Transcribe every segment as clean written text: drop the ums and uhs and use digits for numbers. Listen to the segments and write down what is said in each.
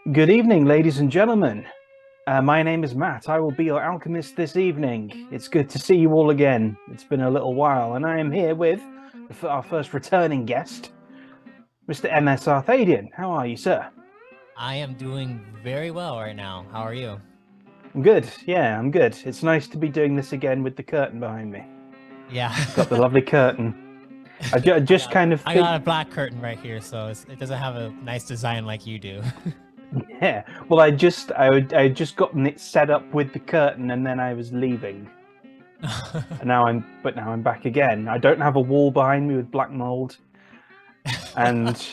Good evening, ladies and gentlemen. My name is Matt. I will be your alchemist this evening. It's good to see you all again. It's been a little while, and I am here with our first returning guest, Mr. MSArthadian. How are you, sir? I am doing very well right now. How are you? I'm good. Yeah, I'm good. It's nice to be doing this again with the curtain behind me. Yeah. Got the lovely curtain. I just kind of I think, got a black curtain right here, so it doesn't have a nice design like you do. yeah. Well, I had just gotten it set up with the curtain, and then I was leaving. And now I'm back again. I don't have a wall behind me with black mold, and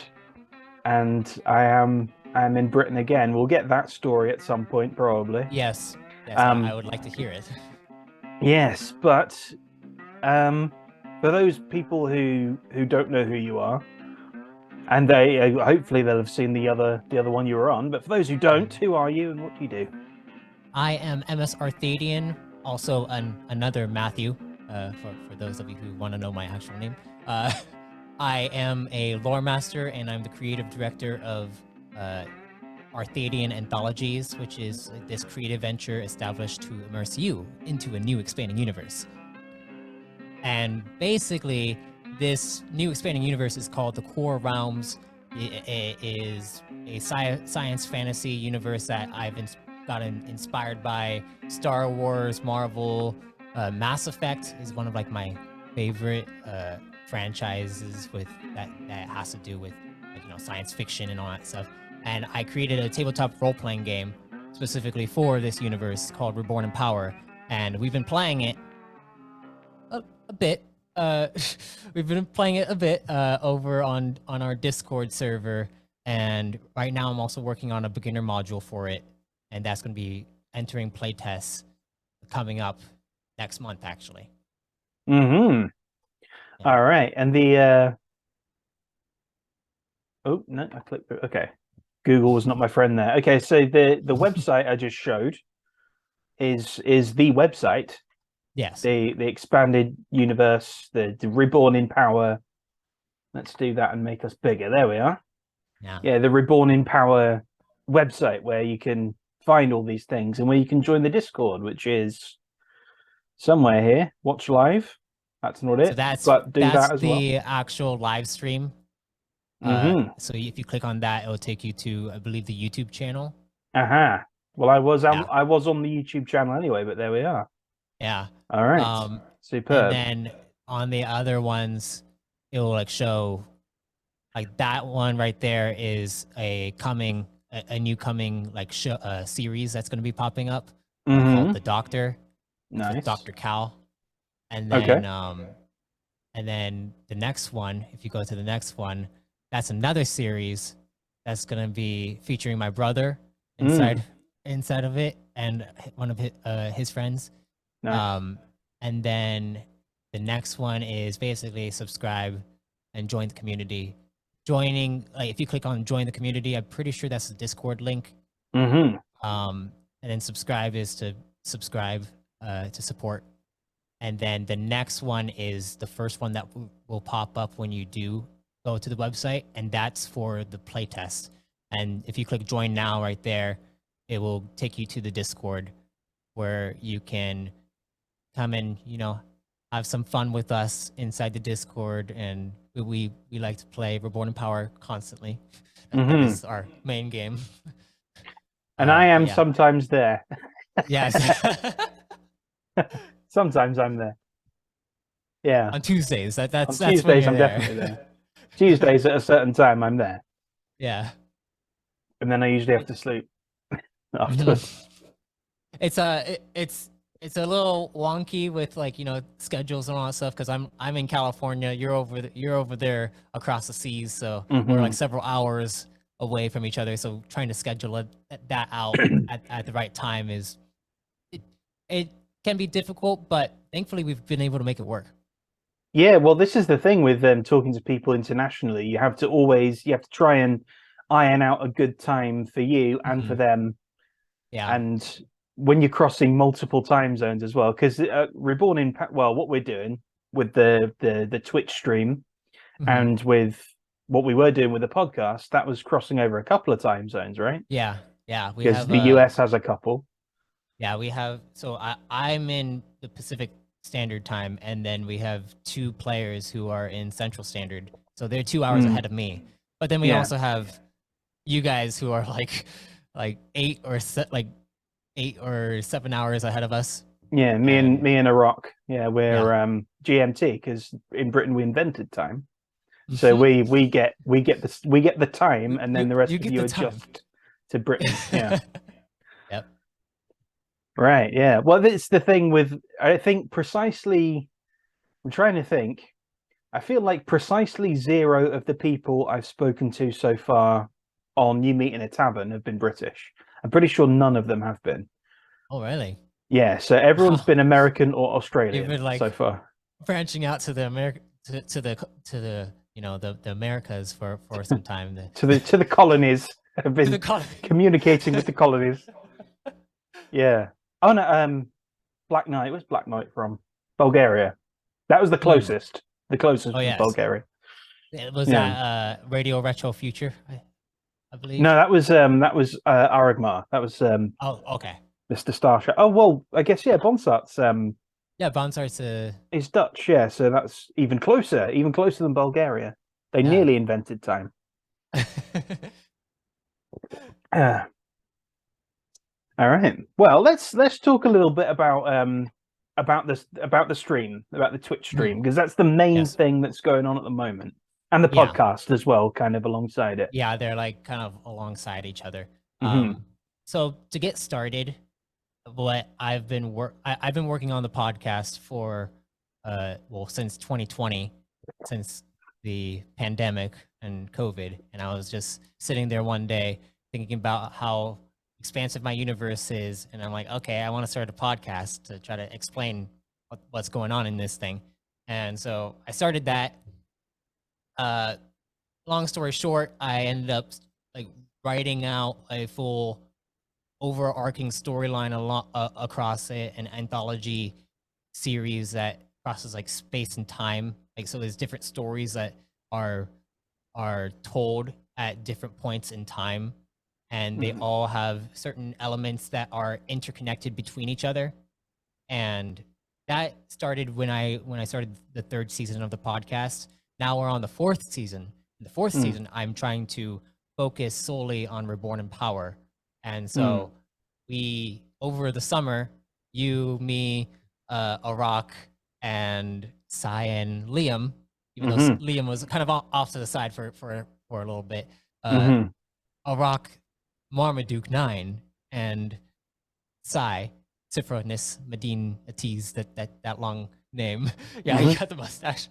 I'm in Britain again. We'll get that story at some point, probably. Yes, yes, I would like to hear it. Yes, but for those people who don't know who you are, and they hopefully they'll have seen the other one you were on. But for those who don't, who are you and what do you do? I am MSArthadian, also another Matthew. For those of you who want to know my actual name, I am a lore master, and I'm the creative director of Arthadian Anthologies, which is this creative venture established to immerse you into a new expanding universe. And basically, this new expanding universe is called the Core Realms. It is a science fantasy universe that I've gotten inspired by Star Wars, Marvel. Mass Effect is one of like my favorite franchises with that has to do with science fiction and all that stuff. And I created a tabletop role-playing game specifically for this universe called Reborn in Power, and we've been playing it a bit. We've been playing it a bit over on our Discord server, and right now I'm also working on a beginner module for it, and that's going to be entering playtests coming up next month, actually. Mm-hmm. Yeah. All right, and the oh no, I clicked. Okay, Google was not my friend there. Okay, so the website I just showed is the website. Yes. The expanded universe, the Reborn in Power. Let's do that and make us bigger. There we are. Yeah, the Reborn in Power website where you can find all these things and where you can join the Discord, which is somewhere here. Watch live. That's not it. So that's that as the actual live stream. So if you click on that, it will take you to, I believe, the YouTube channel. Well, I was on the YouTube channel anyway, but there we are. Yeah. All right. Superb. And then on the other ones, it will like show, like that one right there is a new coming like series that's going to be popping up called The Doctor. Nice. Dr. Cal. And then and then the next one, if you go to the next one, that's another series that's going to be featuring my brother inside of it and one of his friends. Nice. And then the next one is basically subscribe and join the community. Joining, like if you click on join the community, I'm pretty sure that's the Discord link. And then subscribe is to subscribe to support. And then the next one is the first one that will pop up when you do go to the website, and that's for the playtest. And if you click join now right there, it will take you to the Discord where you can come and, have some fun with us inside the Discord. And we like to play Reborn in Power constantly. That is our main game. And I am sometimes there. Yes. Sometimes I'm there. Yeah. On Tuesdays. That's on Tuesdays I'm definitely there. Tuesdays at a certain time I'm there. Yeah. And then I usually have to sleep afterwards. It's a little wonky with schedules and all that stuff because I'm in California. You're over there across the seas, so we're like several hours away from each other. So trying to schedule that out at the right time it can be difficult, but thankfully we've been able to make it work. Yeah, well, this is the thing with talking to people internationally. You have to try and iron out a good time for you and for them. Yeah. And when you're crossing multiple time zones as well, because Reborn in what we're doing with the Twitch stream and with what we were doing with the podcast, that was crossing over a couple of time zones, right? Yeah. Because the US has a couple. Yeah, we have. So I'm in the Pacific Standard Time, and then we have 2 players who are in Central Standard. So they're 2 hours ahead of me. But then we also have you guys who are like 8 or 7 hours ahead of us. Yeah, me and Iraq. Yeah, we're GMT because in Britain we invented time. So we get the time, and then the rest of you adjust to Britain. Yeah. Yep. Right. Yeah. Well, it's the thing with, I think precisely. I'm trying to think. I feel like precisely 0 of the people I've spoken to so far on You Meet in a Tavern have been British. I'm pretty sure none of them have been. Oh, really? Yeah. So everyone's been American or Australian been, so far. Branching out to the the Americas for some time. to the colonies. Have been communicating with the colonies. Yeah. Oh no. Black Knight. Where's Black Knight from? Bulgaria. That was the closest. The closest from Bulgaria. Was that Radio Retro Future? I believe. No, that was Aragmar. That was oh, okay. Mr. Starshot. Oh well, I guess Bonsart's Bonsart's is Dutch, so that's even closer than Bulgaria. They nearly invented time. All right. Well, let's talk a little bit about the stream, about the Twitch stream, because that's the main thing that's going on at the moment, and the podcast as well, kind of alongside it. Yeah, they're like kind of alongside each other. So to get started, what I've been working on the podcast for since 2020, since the pandemic and COVID, and I was just sitting there one day thinking about how expansive my universe is, and I'm like, okay, I want to start a podcast to try to explain what's going on in this thing. And so I started that. Long story short, I ended up like writing out a full overarching storyline across an anthology series that crosses like space and time. Like, so there's different stories that are told at different points in time, and they all have certain elements that are interconnected between each other. And that started when I started the 3rd season of the podcast. Now we're on the 4th season. In the 4th season, I'm trying to focus solely on Reborn in Power. And so we, over the summer, you, me, Arak, and Sai and Liam, even though Liam was kind of off to the side for a little bit, Arak, Marmaduke 9, and Sai, Sifronis, Medine Atiz, that long name. Yeah, he got the mustache.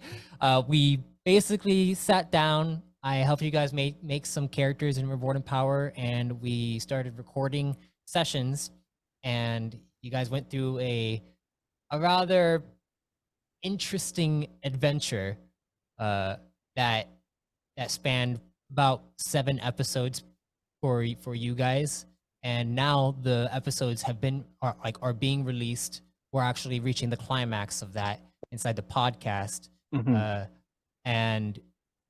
We basically sat down. I helped you guys make some characters in Reborn in Power, and we started recording sessions, and you guys went through a rather interesting adventure that spanned about 7 episodes for you guys. And now the episodes are being released. We're actually reaching the climax of that inside the podcast. And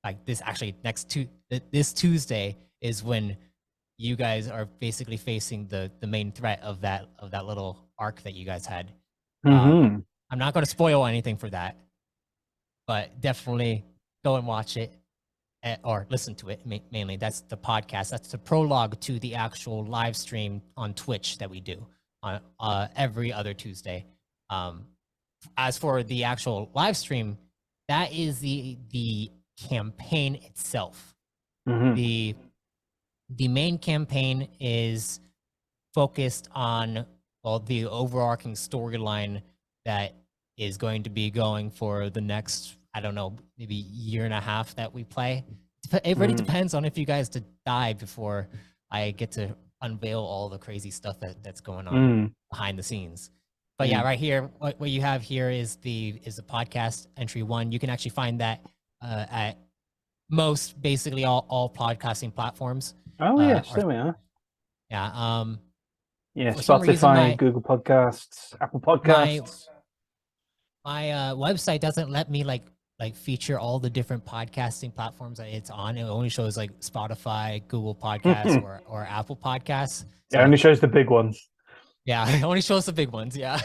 like this Tuesday is when you guys are basically facing the main threat of that little arc that you guys had. I'm not going to spoil anything for that, but definitely go and watch it or listen to it. Mainly, that's the podcast. That's the prologue to the actual live stream on Twitch that we do on every other Tuesday. As for the actual live stream, that is the campaign itself. The main campaign is focused on the overarching storyline that is going to be going for the next, I don't know, maybe year and a half that we play. It really depends on if you guys die before I get to unveil all the crazy stuff that's going on behind the scenes. But yeah, right here, what you have here is the podcast entry 1. You can actually find that at most, basically all podcasting platforms. Oh yes, there we are. Yeah. Yeah, Spotify, Google Podcasts, Apple Podcasts. My website doesn't let me like like feature all the different podcasting platforms that it's on. It only shows like Spotify, Google Podcasts, or Apple Podcasts. So, it only shows the big ones. Yeah, it only shows the big ones. Yeah.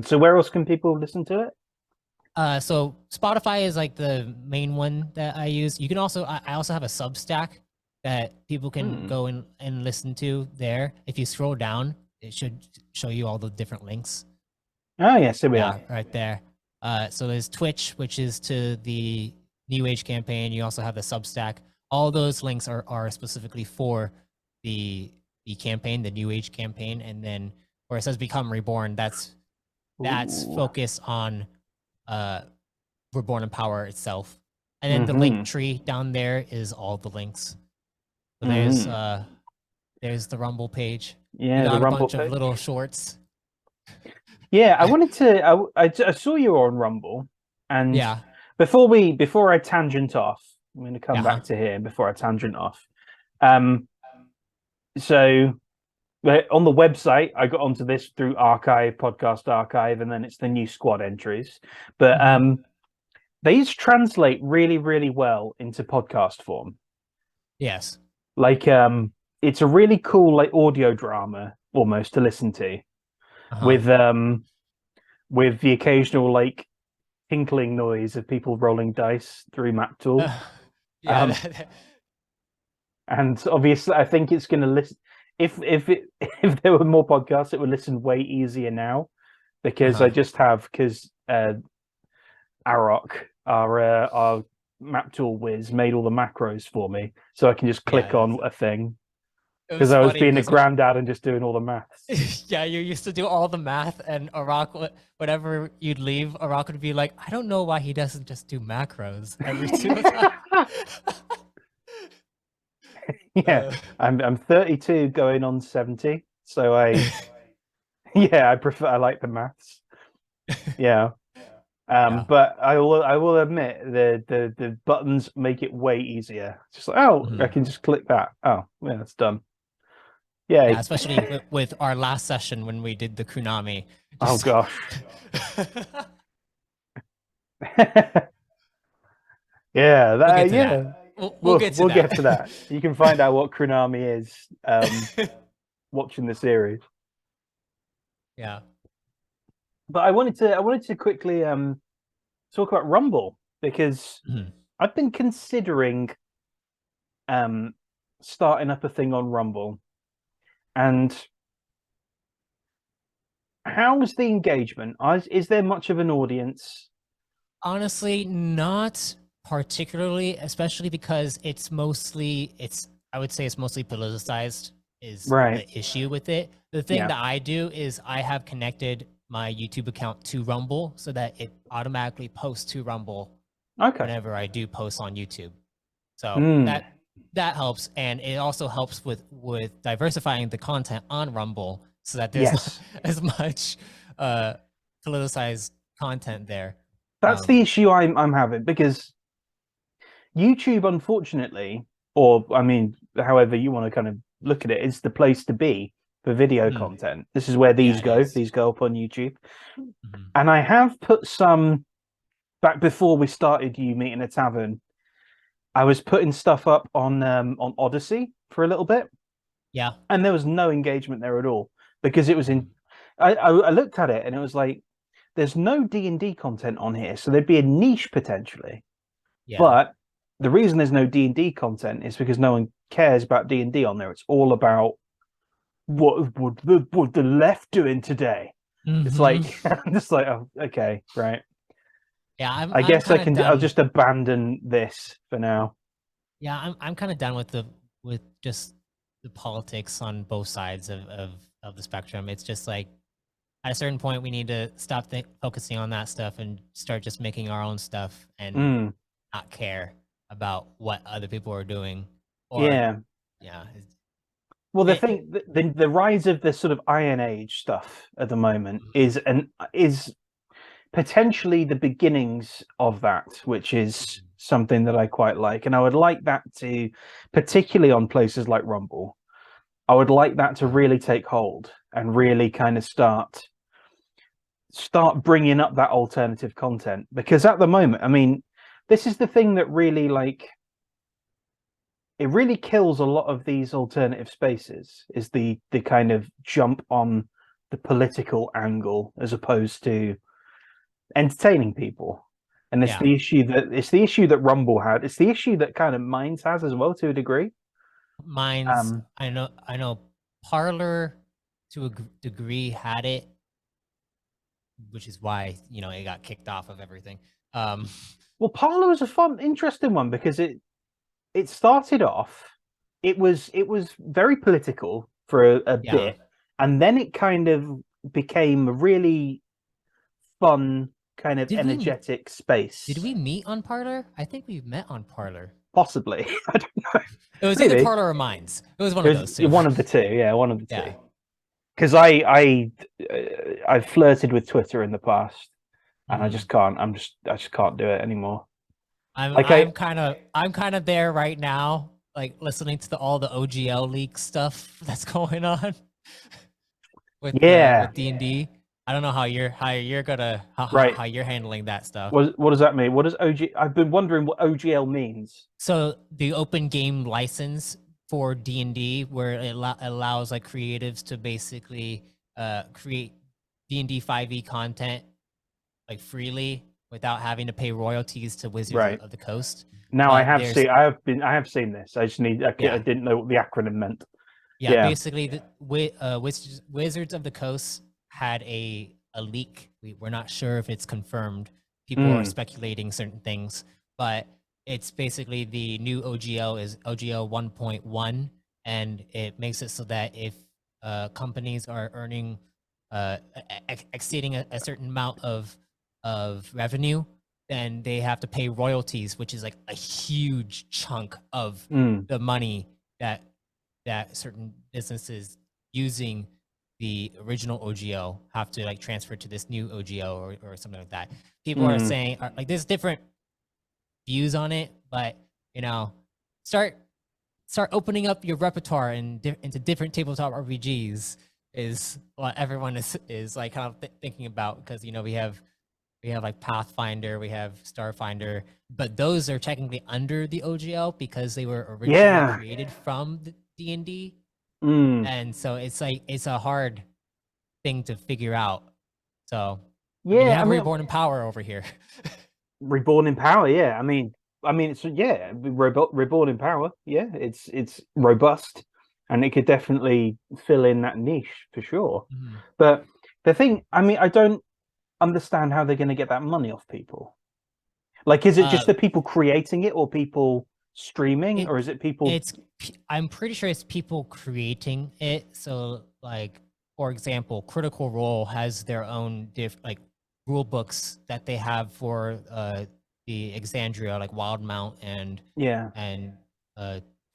So where else can people listen to it? So Spotify is like the main one that I use. You can also, I also have a Substack that people can go and listen to there. If you scroll down, it should show you all the different links. Oh yes, here we are. Right there. So there's Twitch, which is to the New Age campaign. You also have the Substack. All those links are specifically for the campaign, the New Age campaign, and then where it says Become Reborn, that's focused on Reborn in Power itself. And then the link tree down there is all the links. So there's the Rumble page. Yeah, got the a Rumble bunch of little shorts. Yeah, I wanted to. I saw you on Rumble, and yeah, before I tangent off, I'm going to come back to here before I tangent off. So on the website, I got onto this through podcast archive, and then it's the new squad entries. But these translate really, really well into podcast form. Yes, like it's a really cool like audio drama almost to listen to. With the occasional like tinkling noise of people rolling dice through map tool. And obviously I think it's going to listen if there were more podcasts, it would listen way easier now, because I just have Arok, our map tool whiz, made all the macros for me, so I can just click on a thing. Because I was being a granddad and just doing all the maths. Yeah, you used to do all the math, and Arak, whenever you'd leave, Arak would be like, I don't know why he doesn't just do macros every single time. Yeah, I'm 32 going on 70, so I I like the maths. Yeah. But I will admit the buttons make it way easier. It's just like, I can just click that. Oh, yeah, it's done. Yeah, especially with our last session when we did the Kunami. Oh gosh. Yeah, we'll get to that. You can find out what Kunami is watching the series. Yeah. But I wanted to quickly talk about Rumble, because I've been considering starting up a thing on Rumble. And how's the engagement? Is there much of an audience? Honestly, not particularly, especially because I would say it's mostly politicized is the issue with it. The thing that I do is I have connected my YouTube account to Rumble so that it automatically posts to Rumble whenever I do post on YouTube. So that helps, and it also helps with diversifying the content on Rumble so that there's not as much politicized content there. That's the issue I'm having, because YouTube, unfortunately, or I mean, however you want to kind of look at it, is the place to be for video content. This is where these go. These go up on YouTube. And I have put some back before we started you meeting a tavern. I was putting stuff up on Odyssey for a little bit. Yeah. And there was no engagement there at all, because it was I looked at it and it was like, there's no D&D content on here, so there'd be a niche potentially. Yeah. But the reason there's no D&D content is because no one cares about D&D on there. It's all about what the left doing today. It's like, I'm just like, oh, okay, right. Yeah, I guess I'll just abandon this for now. Yeah, I'm kind of done with just the politics on both sides of the spectrum. It's just like, at a certain point, we need to stop focusing on that stuff and start just making our own stuff and not care about what other people are doing. Yeah. Well, the rise of the sort of Iron Age stuff at the moment is potentially the beginnings of that, which is something that I quite like, and I would like that to, particularly on places like Rumble, I would like that to really take hold and really kind of start bringing up that alternative content. Because at the moment, I mean, this is the thing that really it really kills a lot of these alternative spaces, is the kind of jump on the political angle as opposed to entertaining people. And it's the issue that Rumble had. It's the issue that kind of Minds has as well, to a degree. Minds, I know Parlor to a degree had it, which is why it got kicked off of everything. Well, Parlor was a fun, interesting one because it started off, it was very political for a bit, and then it kind of became a really fun, kind of energetic space. Did we meet on Parlor? I think we met on Parlor. Possibly. I don't know. It was either Parlor or Minds. It was one of those two. One of the two, yeah, one of the two. Because I flirted with Twitter in the past, and I just can't. I just can't do it anymore. I'm kind of there right now, like listening to all the OGL leak stuff that's going on with D&D. I don't know how you're handling that stuff. What does that mean? What does I've been wondering what OGL means. So the open game license for D&D, where it allows like creatives to basically create D&D 5e content like freely without having to pay royalties to Wizards of the Coast. Now I have seen this. I just I didn't know what the acronym meant. Yeah. Basically, Wizards of the Coast had a leak. We're not sure if it's confirmed. People are speculating certain things, but it's basically the new OGL is OGL 1.1, and it makes it so that if companies are earning exceeding a certain amount of revenue, then they have to pay royalties, which is like a huge chunk of the money that certain businesses using the original OGL have to like transfer to this new OGL or something like that. People are saying like there's different views on it, but start opening up your repertoire into different tabletop RPGs is what everyone is like kind of thinking about, because we have like Pathfinder, we have Starfinder, but those are technically under the OGL because they were originally created from the D&D. And so it's a hard thing to figure out. So you have Reborn in Power over here. Reborn in Power, yeah. I mean, it's Reborn in Power. Yeah, it's robust, and it could definitely fill in that niche for sure. But the thing, I don't understand how they're going to get that money off people. Like, is it just the people creating it, or people streaming, or is it people? I'm pretty sure it's people creating it. So, like, for example, Critical Role has their own rule books that they have for the Exandria, like Wildmount and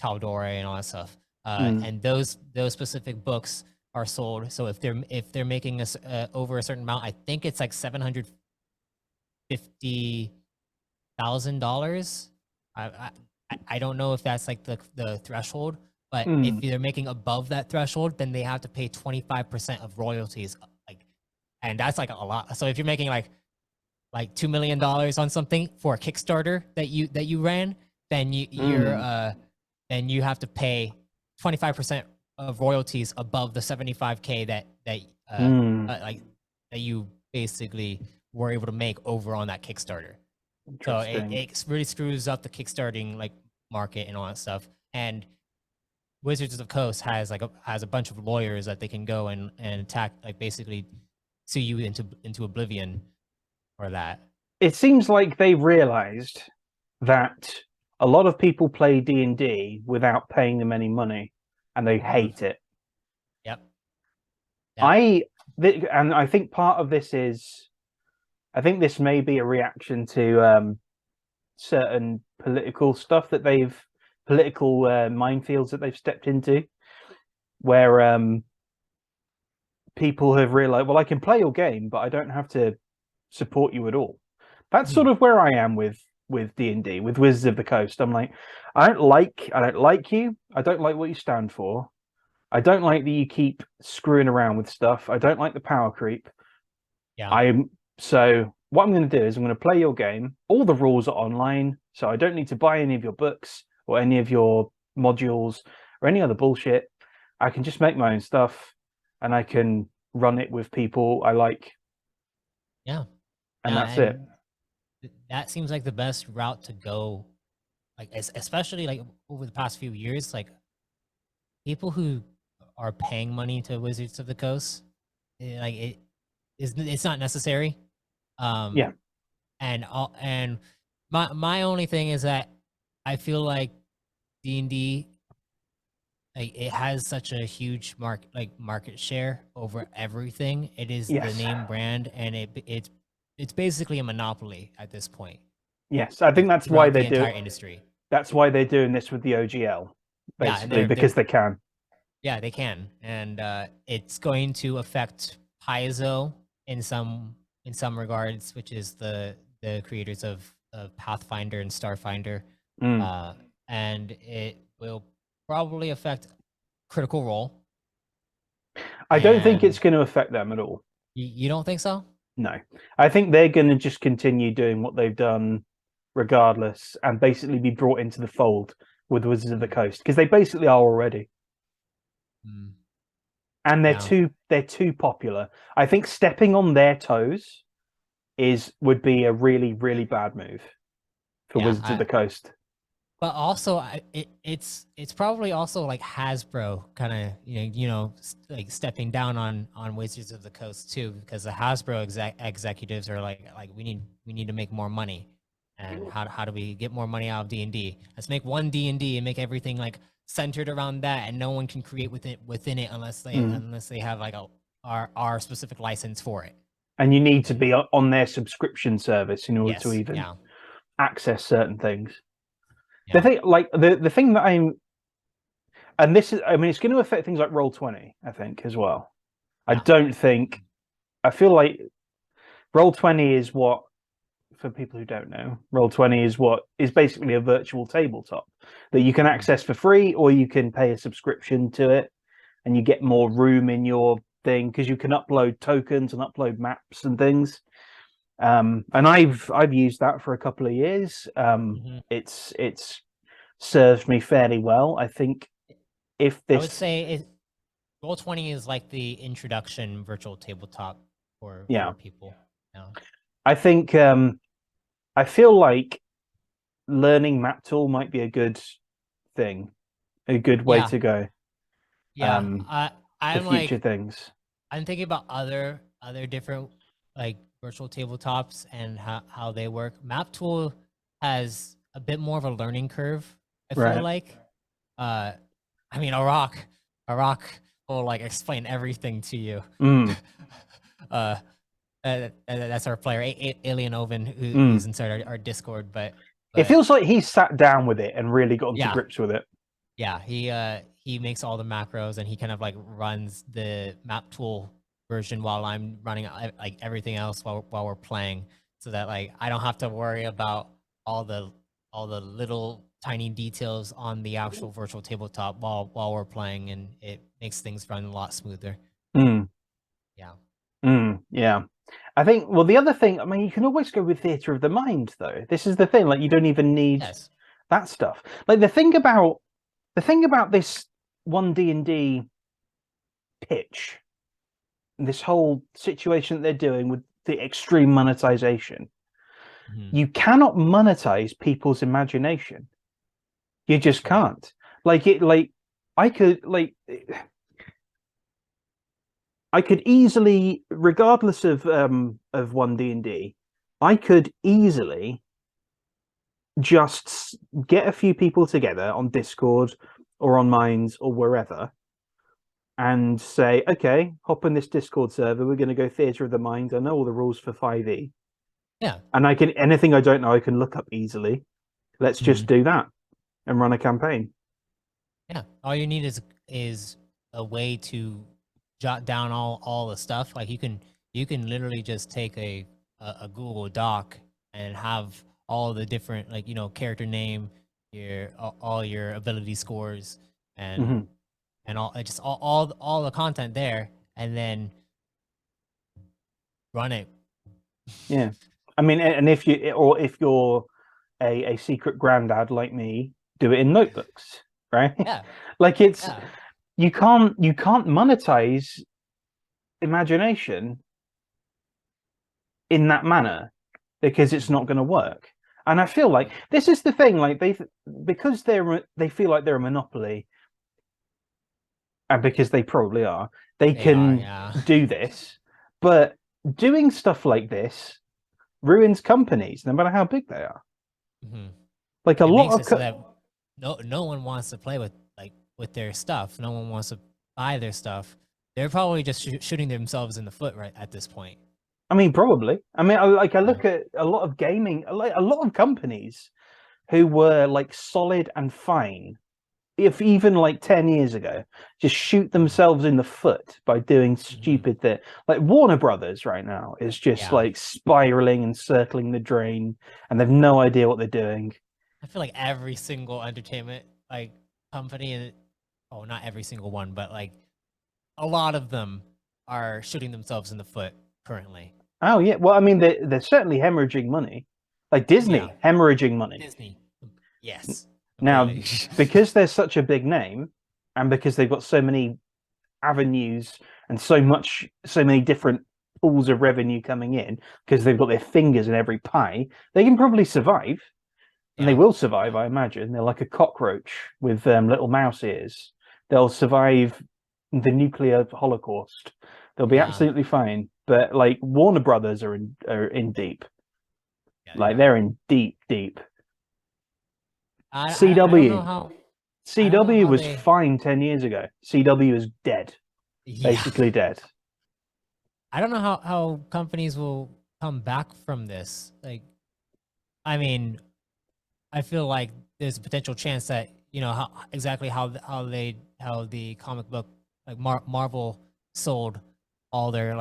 Taldore and all that stuff. And those specific books are sold. So if they're making over a certain amount, I think it's like $750,000. I don't know if that's like the threshold, but if they're making above that threshold, then they have to pay 25% of royalties. And that's like a lot. So if you're making like $2 million on something for a Kickstarter that you ran, then then you have to pay 25% of royalties above the 75K that you basically were able to make over on that Kickstarter. So it really screws up the kickstarting market and all that stuff. And Wizards of the Coast has a bunch of lawyers that they can go and attack, basically sue you into oblivion for that. It seems like they realized that a lot of people play D&D without paying them any money, and they hate it. Yep. I think part of this is, I think this may be a reaction to certain political stuff that political minefields that they've stepped into, where people have realized, well, I can play your game, but I don't have to support you at all. That's sort of where I am with D&D, with Wizards of the Coast. I'm like, I don't like you. I don't like what you stand for. I don't like that you keep screwing around with stuff. I don't like the power creep. Yeah. So what I'm going to do is I'm going to play your game. All the rules are online, so I don't need to buy any of your books or any of your modules or any other bullshit. I can just make my own stuff, and I can run it with people I like. Yeah, and that's it. That seems like the best route to go. Like, especially like over the past few years, like people who are paying money to Wizards of the Coast, it's not necessary. Yeah. And my only thing is that I feel like D&D, like, it has such a huge market share over everything. It is the name brand, and it's basically a monopoly at this point. Yes, I think that's why they the do entire industry. That's why they're doing this with the OGL, basically, because they can. Yeah, they can, and it's going to affect Paizo in some regards, which is the creators of Pathfinder and Starfinder, and it will probably affect Critical Role. I don't think it's going to affect them at all. You don't think so? No, I think they're going to just continue doing what they've done regardless, and basically be brought into the fold with Wizards of the Coast, because they basically are already. And they're too popular. I think stepping on their toes would be a really, really bad move for Wizards of the Coast. But also, it's probably also like Hasbro kind of like stepping down on Wizards of the Coast too, because the Hasbro executives are like we need to make more money, and how do we get more money out of D&D? Let's make one D&D and make everything like centered around that, and no one can create within it unless they have like our specific license for it. And you need to be on their subscription service in order to even access certain things. The thing, like the thing that and this is, I mean, it's going to affect things like Roll20, I think, as well. I feel like Roll20 is what, for people who don't know, Roll20 is basically a virtual tabletop that you can access for free, or you can pay a subscription to it, and you get more room in your thing because you can upload tokens and upload maps and things. And I've used that for a couple of years. It's served me fairly well. I think I would say Roll20 is like the introduction virtual tabletop for people. I think I feel like learning Map Tool might be a good thing, a good way to go. I'm future things. I'm thinking about other different like virtual tabletops and how they work. Map Tool has a bit more of a learning curve, I feel like. I mean, Arak will like explain everything to you. That's our player, Alien Oven, who's inside our Discord. But it feels like he's sat down with it and really got to grips with it. Yeah, he makes all the macros, and he kind of like runs the Map Tool version while I'm running like everything else while we're playing, so that like I don't have to worry about all the little tiny details on the actual virtual tabletop while we're playing, and it makes things run a lot smoother. Yeah. I think, well, the other thing, I mean, you can always go with Theatre of the Mind, though. This is the thing, like, you don't even need that stuff. Like, the thing about this one D&D pitch, this whole situation that they're doing with the extreme monetization, you cannot monetize people's imagination. You just can't. I could easily, regardless of 1D&D, I could easily just get a few people together on Discord or on Minds or wherever, and say, okay, hop in this Discord server. We're going to go Theatre of the Mind. I know all the rules for 5e. Yeah. And anything I don't know, I can look up easily. Let's just do that and run a campaign. Yeah. All you need is a way to jot down all the stuff. Like you can literally just take a Google Doc and have all the different, like, character name, all your ability scores, and all the content there, and then run it. Yeah. I mean, and if you're a secret granddad like me, do it in notebooks, right? Yeah. Like you can't monetize imagination in that manner because it's not going to work. And I feel like this is the thing, like because they feel like they're a monopoly, and because they probably are, they can do this. But doing stuff like this ruins companies, no matter how big they are. Mm-hmm. Like a lot of so that no one wants to play with their stuff. No one wants to buy their stuff. They're probably just shooting themselves in the foot right at this point. I mean, probably. I mean, I look at a lot of gaming, like a lot of companies who were like solid and fine, if even like 10 years ago, just shoot themselves in the foot by doing stupid things. Like Warner Brothers right now is just like spiraling and circling the drain, and they've no idea what they're doing. I feel like every single entertainment like company, and not every single one, but like a lot of them are shooting themselves in the foot currently. Oh yeah, well, I mean, they're certainly hemorrhaging money, like Disney hemorrhaging money. Disney, yes. Now, because they're such a big name, and because they've got so many avenues and so many different pools of revenue coming in, because they've got their fingers in every pie, they can probably survive, and they will survive. I imagine they're like a cockroach with little mouse ears. They'll survive the nuclear holocaust. They'll be absolutely fine. But like Warner Brothers are in deep. They're in deep. CW. CW was fine 10 years ago. CW is dead. Basically dead. I don't know how companies will come back from this. Like, I mean, I feel like there's a potential chance that, how the comic book, like Marvel sold all their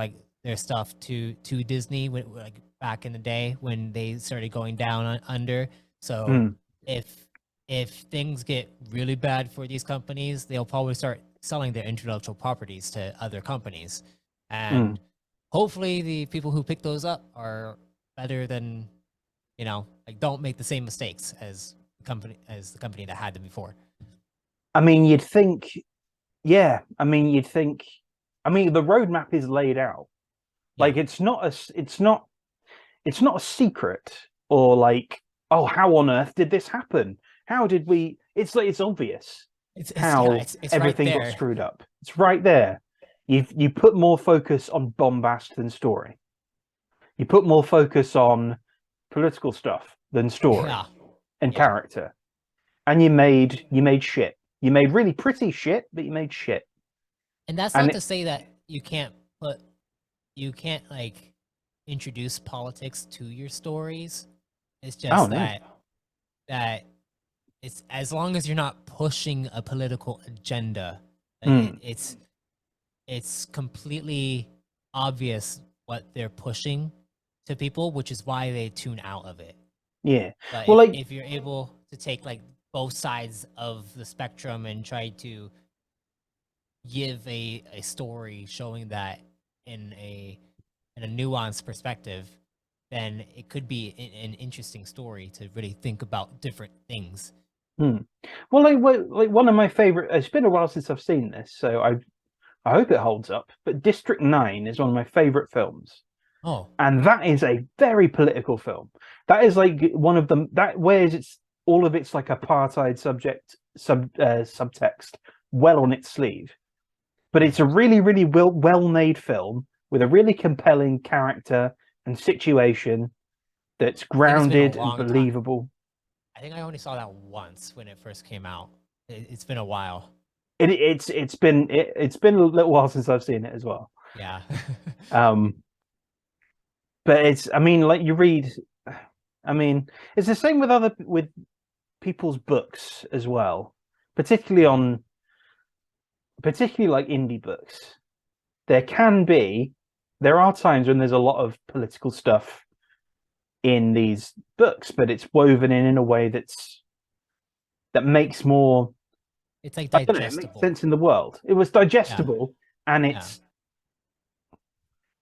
stuff to Disney like back in the day when they started going down under. So if things get really bad for these companies, they'll probably start selling their intellectual properties to other companies. And hopefully the people who pick those up are better than, don't make the same mistakes as the company that had them before. I mean, you'd think, the roadmap is laid out. Like it's not a secret, or like, oh, how on earth did this happen? How did we? It's obvious how everything got screwed up. It's right there. You put more focus on bombast than story. You put more focus on political stuff than story and character, and you made shit. You made really pretty shit, but you made shit. And that's not to say that you can't like introduce politics to your stories. It's just that it's, as long as you're not pushing a political agenda, it's completely obvious what they're pushing to people, which is why they tune out of it. Yeah. But well, if you're able to take like both sides of the spectrum and try to give a story showing that in a nuanced perspective, then it could be an interesting story to really think about different things. Well, like one of my favorite. It's been a while since I've seen this, so I hope it holds up. But District 9 is one of my favorite films. Oh, and that is a very political film. That is like one of them that wears all of its like apartheid subtext well on its sleeve. But it's a really, really well-made film with a really compelling character and situation that's grounded and believable. I think I only saw that once when it first came out. It's been a while. It's been a little while since I've seen it as well. Yeah. But it's, I mean, like you read, I mean, it's the same with people's books as well, particularly like indie books. There are times when there's a lot of political stuff in these books, but it's woven in a way that makes more. It's like digestible. It makes sense in the world. It was digestible, and it's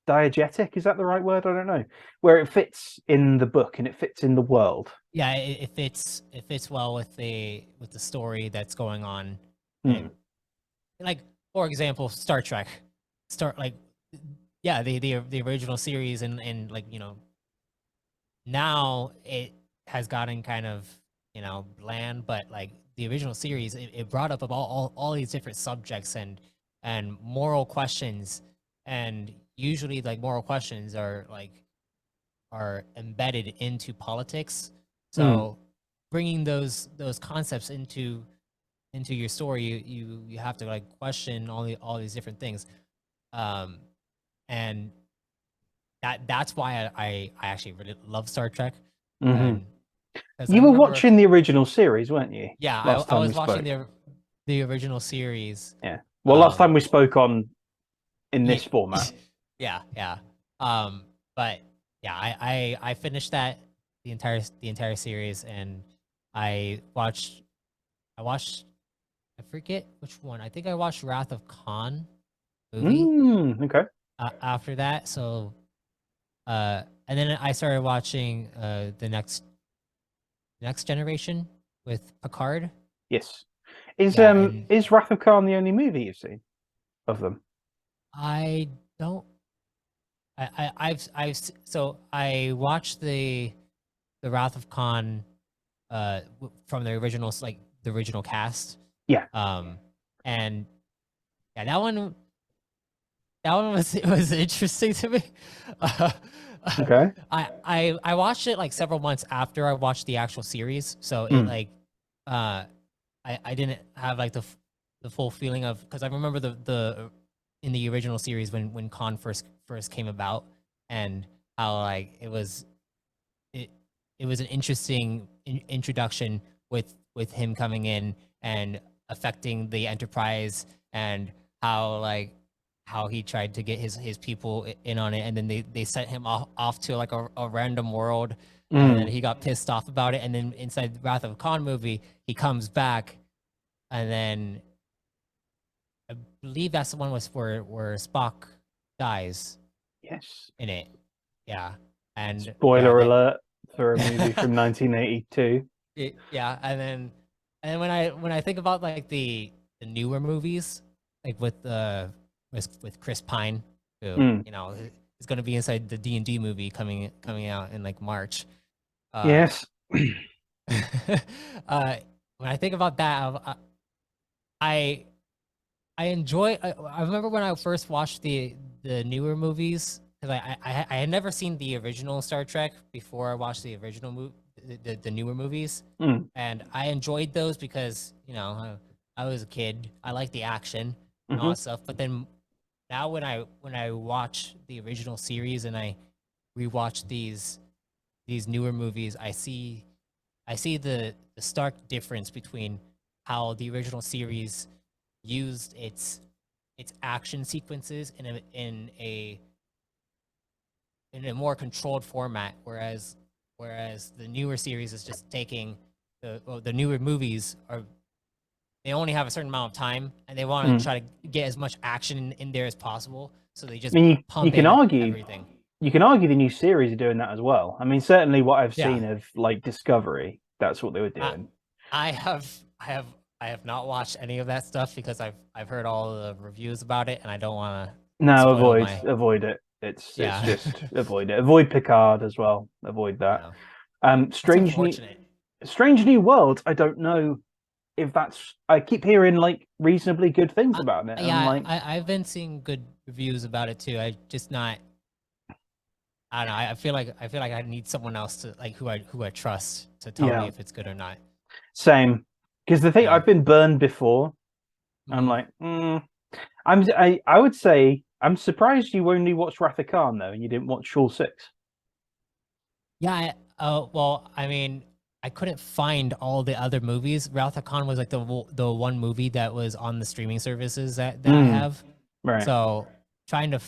diegetic. Is that the right word? I don't know. Where it fits in the book and it fits in the world. Yeah, it fits well with the story that's going on. Mm. Like, for example, Star Trek. The original series, and like, now it has gotten kind of, bland, but like the original series, it brought up all these different subjects and moral questions, and usually like moral questions are embedded into politics. So bringing those concepts into your story, you have to like question all these different things, and that's why I actually really love Star Trek. And you were watching the original series, weren't you? Yeah, I was watching the original series. Yeah. Well, last time we spoke in this format. Yeah. But yeah, I finished the entire series, and I watched I forget which one. I think I watched Wrath of Khan movie. Okay. After that, so and then I started watching the next generation with Picard. Yes. Is Wrath of Khan the only movie you've seen of them? I don't. I watched the Wrath of Khan from the originals, like the original cast. Yeah. And yeah, that one was interesting to me. Okay. I watched it like several months after I watched the actual series, so it like I didn't have like the full feeling of, because I remember the in the original series when Khan first came about, and how like it was an interesting introduction with him coming in and affecting the Enterprise, and how he tried to get his people in on it, and then they sent him off to like a random world, and then he got pissed off about it, and then inside the Wrath of Khan movie, he comes back, and then I believe that's the one where Spock dies. Yes. In it. Yeah. And spoiler alert for a movie from 1982. Yeah, and when I think about like the newer movies, like with Chris Pine, who is going to be inside the D&D movie coming out in like March. Yes. When I think about that, I enjoy. I remember when I first watched the newer movies, because I had never seen the original Star Trek before I watched the original the newer movies, and I enjoyed those because I was a kid. I liked the action and all that stuff. But then now when I watch the original series and I rewatch these newer movies, I see the stark difference between how the original series used its action sequences in a more controlled format, whereas the newer series is just taking the newer movies they only have a certain amount of time, and they want to try to get as much action in there as possible, so they just pump in everything. You can argue the new series are doing that as well. I mean, certainly what I've seen of like Discovery, that's what they were doing. I have not watched any of that stuff because I've heard all the reviews about it, and I don't want to. No, avoid it. It's just avoid it. Avoid Picard as well. Avoid that. Strange New World. I don't know if that's. I keep hearing like reasonably good things about it. Yeah, I've been seeing good reviews about it too. I just not. I don't know. I feel like I need someone else to like who I trust to tell me if it's good or not. Same, because the thing I've been burned before. I'm like, I would say I'm surprised you only watched Wrath of Khan though, and you didn't watch Shaw 6. Yeah. Well, I mean, I couldn't find all the other movies. Wrath of Khan was like the one movie that was on the streaming services that I have. Right. So trying to.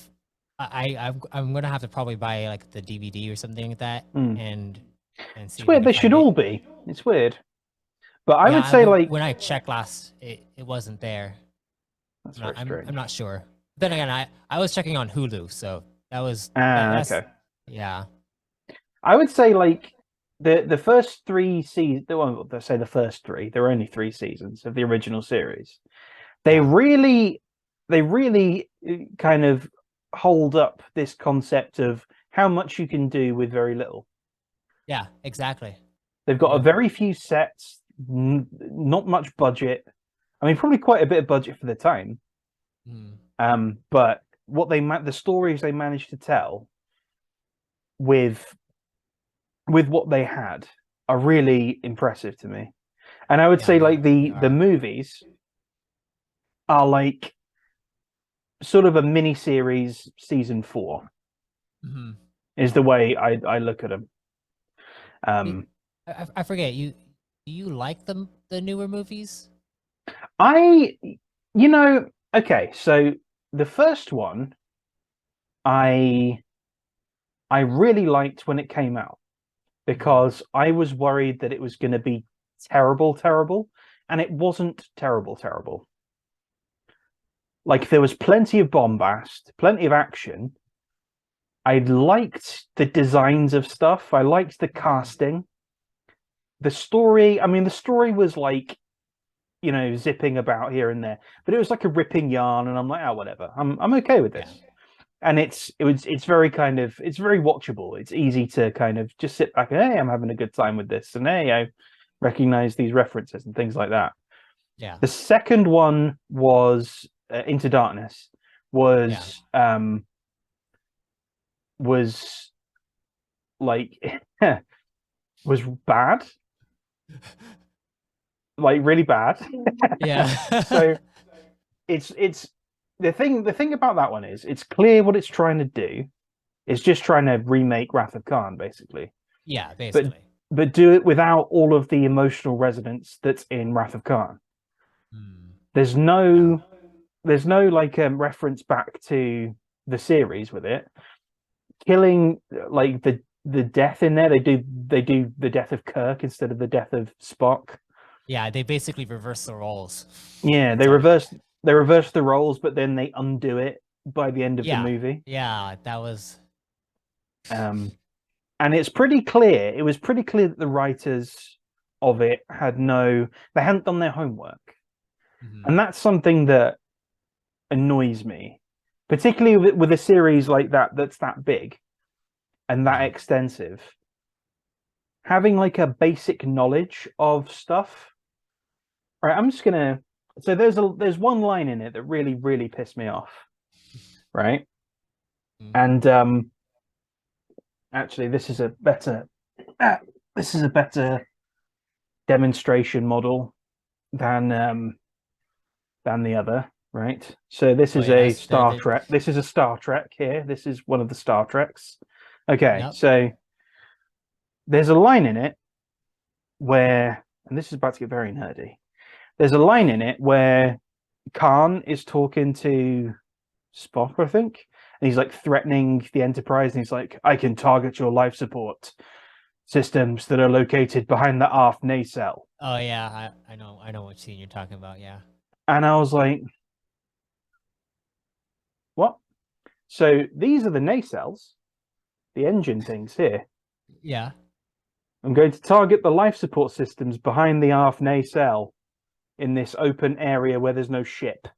I'm gonna have to probably buy like the DVD or something like that, and see. It's weird. They should all be. It's weird, but I would say like when I checked last, it wasn't there. That's very strange. I'm not sure. Then again, I was checking on Hulu, so That was Okay. yeah. I would say like the first three seasons. Well, let's say the first three. There are only three seasons of the original series. They Yeah. really kind of hold up this concept of how much you can do with very little. Yeah, exactly. They've got a Yep. very few sets, not much budget. I mean, probably quite a bit of budget for the time. But what the stories they managed to tell with what they had are really impressive to me. And I would Yeah, say like they the are. movies are like sort of a mini series. Season 4 is the way I look at them. I forget you. Do you like the newer movies? I, okay, so the first one I really liked when it came out because I was worried that it was going to be terrible, and it wasn't terrible. Like there was plenty of bombast, plenty of action. I liked the designs of stuff. I liked the casting. The story, I mean, the story was like, zipping about here and there, but it was like a ripping yarn, and I'm like, oh, whatever. I'm okay with this. Yeah. And it's very kind of, it's very watchable. It's easy to kind of just sit back and, hey, I'm having a good time with this, and hey, I recognize these references and things like that. Yeah. The second one was Into Darkness, was was like was bad, like really bad. Yeah. So it's the thing about that one is it's clear what it's trying to do. It's just trying to remake Wrath of Khan, basically. Yeah, basically. But do it without all of the emotional resonance that's in Wrath of Khan. There's no like reference back to the series with it. Killing like the death in there, they do the death of Kirk instead of the death of Spock. Yeah, they basically reverse the roles. Yeah, they reverse the roles, but then they undo it by the end of the movie. Yeah, that was and it's pretty clear. It was pretty clear that the writers of it they hadn't done their homework. And that's something that annoys me, particularly with a series like that's that big and that extensive. Having like a basic knowledge of stuff. All right, I'm just gonna. So there's one line in it that really pissed me off, right? And actually, this is a better demonstration model than the other, right? So this is a Star Trek. This is a Star Trek here. This is one of the Star Treks. Okay, so there's a line in it where, and this is about to get very nerdy. There's a line in it where Khan is talking to Spock, I think, and he's like threatening the Enterprise, and he's like, "I can target your life support systems that are located behind the aft nacelle." Oh yeah, I know what scene you're talking about. Yeah. And I was like, "What?" So these are the nacelles, the engine things here. Yeah. I'm going to target the life support systems behind the aft nacelle in this open area where there's no ship.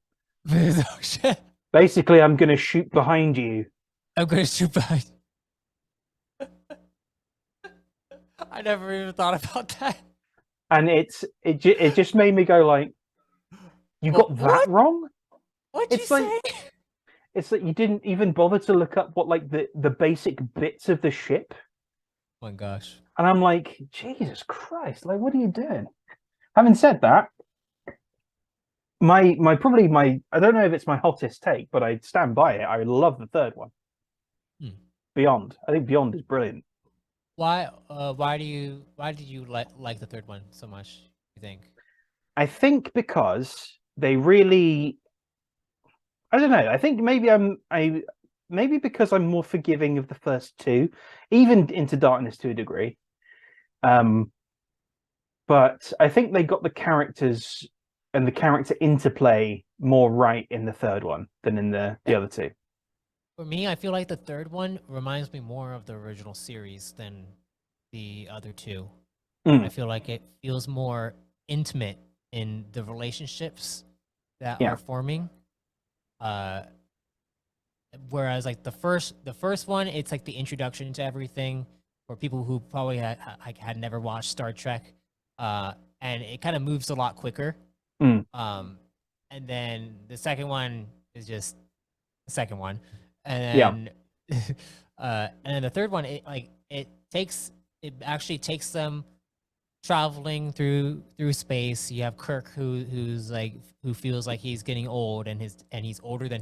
There's no ship. Basically, I'm going to shoot behind you. I'm going to shoot behind. I never even thought about that. And it just made me go like, you got that wrong? What'd you say? It's that you didn't even bother to look up what like the basic bits of the ship. Oh my gosh. And I'm like, Jesus Christ, like what are you doing? Having said that, my I don't know if it's my hottest take, but I stand by it. I love the third one. Beyond. I think Beyond is brilliant. Why did you like the third one so much, you think? I think because they really, I don't know. I think maybe because I'm more forgiving of the first two, even Into Darkness to a degree. But I think they got the characters and the character interplay more right in the third one than in the other two. For me, I feel like the third one reminds me more of the original series than the other two. I feel like it feels more intimate in the relationships that are forming. Whereas like the first one, it's like the introduction to everything for people who probably had never watched Star Trek, and it kind of moves a lot quicker. And then the second one is just the second one, and then and then the third one, it actually takes them traveling through space. You have Kirk who feels like he's getting old, and he's older than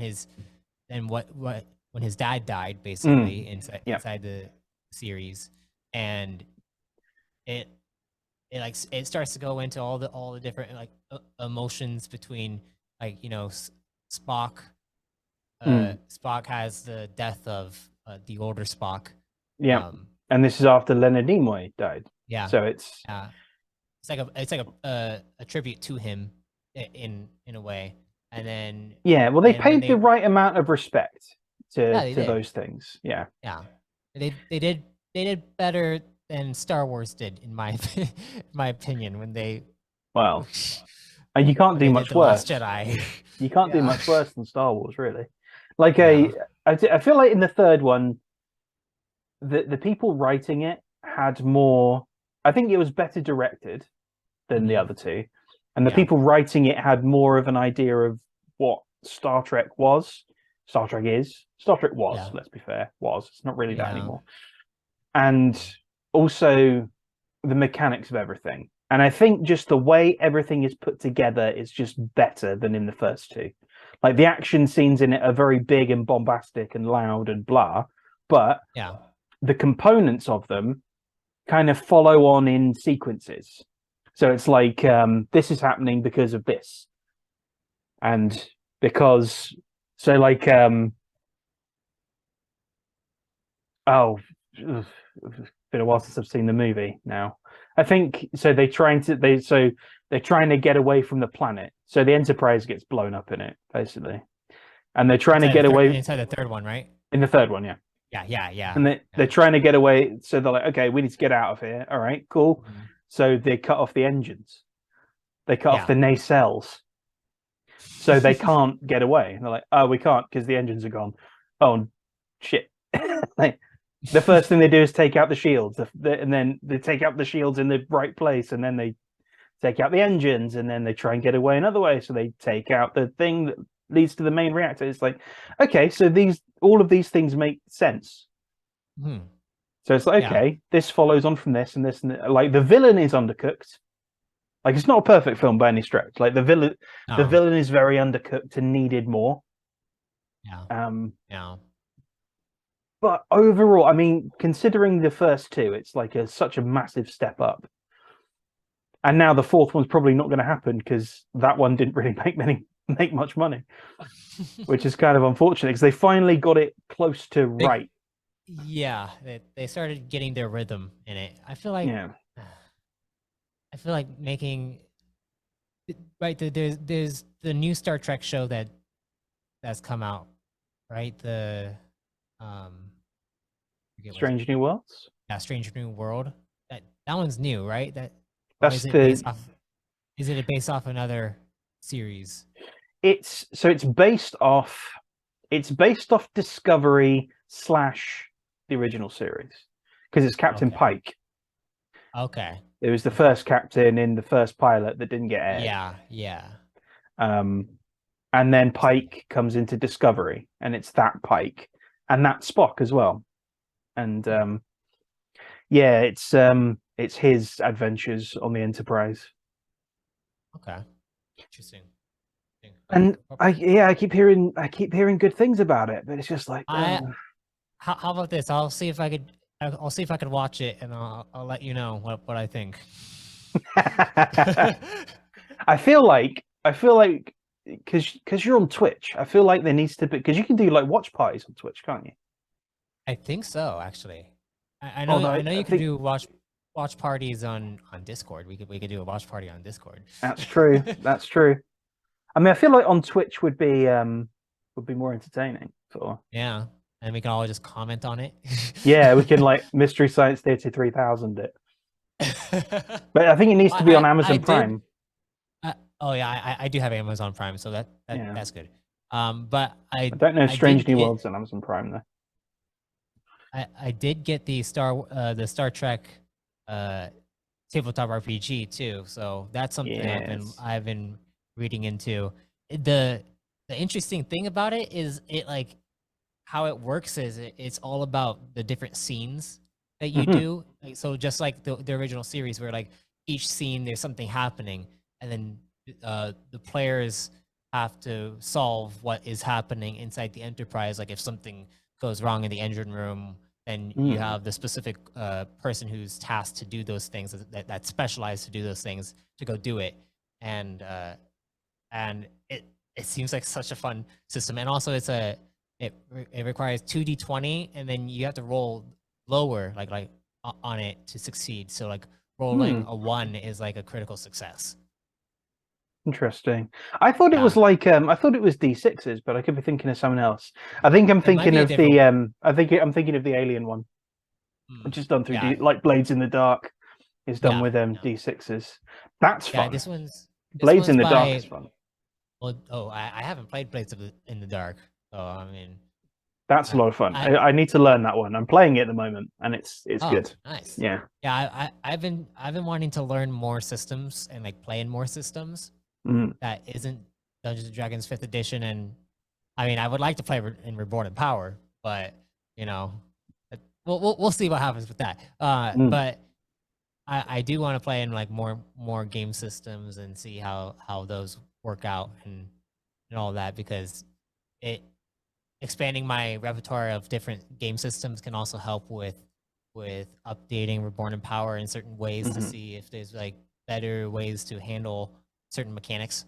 what when his dad died, basically, inside the series. And it starts to go into all the different like emotions between, like, Spock. Spock has the death of the older Spock. And this is after Leonard Nimoy died. So it's like a tribute to him in a way. And then they paid the right amount of respect to those things. They did better than Star Wars did, in my opinion, when they and you can't do much worse. Last Jedi. You can't do much worse than Star Wars, really. Like I feel like in the third one, the people writing it had more. I think it was better directed than the other two, and the people writing it had more of an idea of what Star Trek was. Star Trek is. Star Trek was. Let's be fair. Was. It's not really that anymore. And also the mechanics of everything. And I think just the way everything is put together is just better than in the first two. Like the action scenes in it are very big and bombastic and loud and blah, but the components of them kind of follow on in sequences. So it's like this is happening because of this, and because like it's been a while since I've seen the movie now. I think so. They're trying to get away from the planet. So the Enterprise gets blown up in it, basically, and they're trying to get away inside the third one, right? In the third one, And they're trying to get away. So they're like, okay, we need to get out of here. All right, cool. So they cut off the engines. They cut off the nacelles. So they can't get away. And they're like, oh, we can't because the engines are gone. Oh, shit. The first thing they do is take out the shields, and then they take out the shields in the right place, and then they take out the engines, and then they try and get away another way. So they take out the thing that leads to the main reactor. It's like, okay, so all of these things make sense. So it's like, okay, this follows on from this and this, and like the villain is undercooked. Like it's not a perfect film by any stretch. Like the villain is very undercooked and needed more. But overall, I mean, considering the first two, it's like such a massive step up. And now the fourth one's probably not going to happen because that one didn't really make much money, which is kind of unfortunate because they finally got it close to right. Yeah, they started getting their rhythm in it. I feel like making right. There's the new Star Trek show that's come out, right? The Strange New Worlds. Yeah, Strange New World. That one's new, right? That's is it based off another series? It's based off Discovery / the original series because it's Captain Pike. Okay. It was the first captain in the first pilot that didn't get aired. Yeah. And then Pike comes into Discovery, and it's that Pike and that Spock as well. And it's his adventures on the Enterprise. Okay, interesting. And I keep hearing good things about it, but it's just like how about this? I'll see if I could watch it, and I'll let you know what I think. I feel like because you're on Twitch, I feel like there needs to be, because you can do like watch parties on Twitch, can't you? I think so, actually. I know you can do watch parties on Discord. We could do a watch party on Discord. That's true. That's true. I mean, I feel like on Twitch would be more entertaining. Yeah. and we can all just comment on it. Yeah, we can like Mystery Science Theater 3000 it. But I think it needs to be on Amazon Prime. Oh yeah, I do have Amazon Prime, so that's good. But I don't know Strange New Worlds on Amazon Prime though. I did get the Star Trek tabletop RPG too, so that's something I've been reading into. The interesting thing about it is it like how it works is it's all about the different scenes that you do. Like, so just like the original series where like each scene there's something happening, and then the players have to solve what is happening inside the Enterprise. Like if something goes wrong in the engine room, then you have the specific person who's tasked to do those things, that specialized to do those things, to go do it. And it seems like such a fun system. And also it requires 2d20, and then you have to roll lower like on it to succeed. So like rolling a 1 is like a critical success. Interesting. I thought it was like I thought it was D6s, but I could be thinking of someone else. I think I'm thinking of the I'm thinking of the Alien one, which is done through like Blades in the Dark. Is done with D6s. That's fun. This one's Blades in the Dark is fun. Well, I haven't played Blades in the Dark, so I mean, that's a lot of fun. I need to learn that one. I'm playing it at the moment, and it's good. Nice. Yeah. I've been wanting to learn more systems and like play in more systems. That isn't Dungeons and Dragons 5th edition, and I mean I would like to play in Reborn in Power, but you know, we'll see what happens with that. But I do want to play in like more game systems and see how those work out and all that, because expanding my repertoire of different game systems can also help with updating Reborn in Power in certain ways to see if there's like better ways to handle certain mechanics,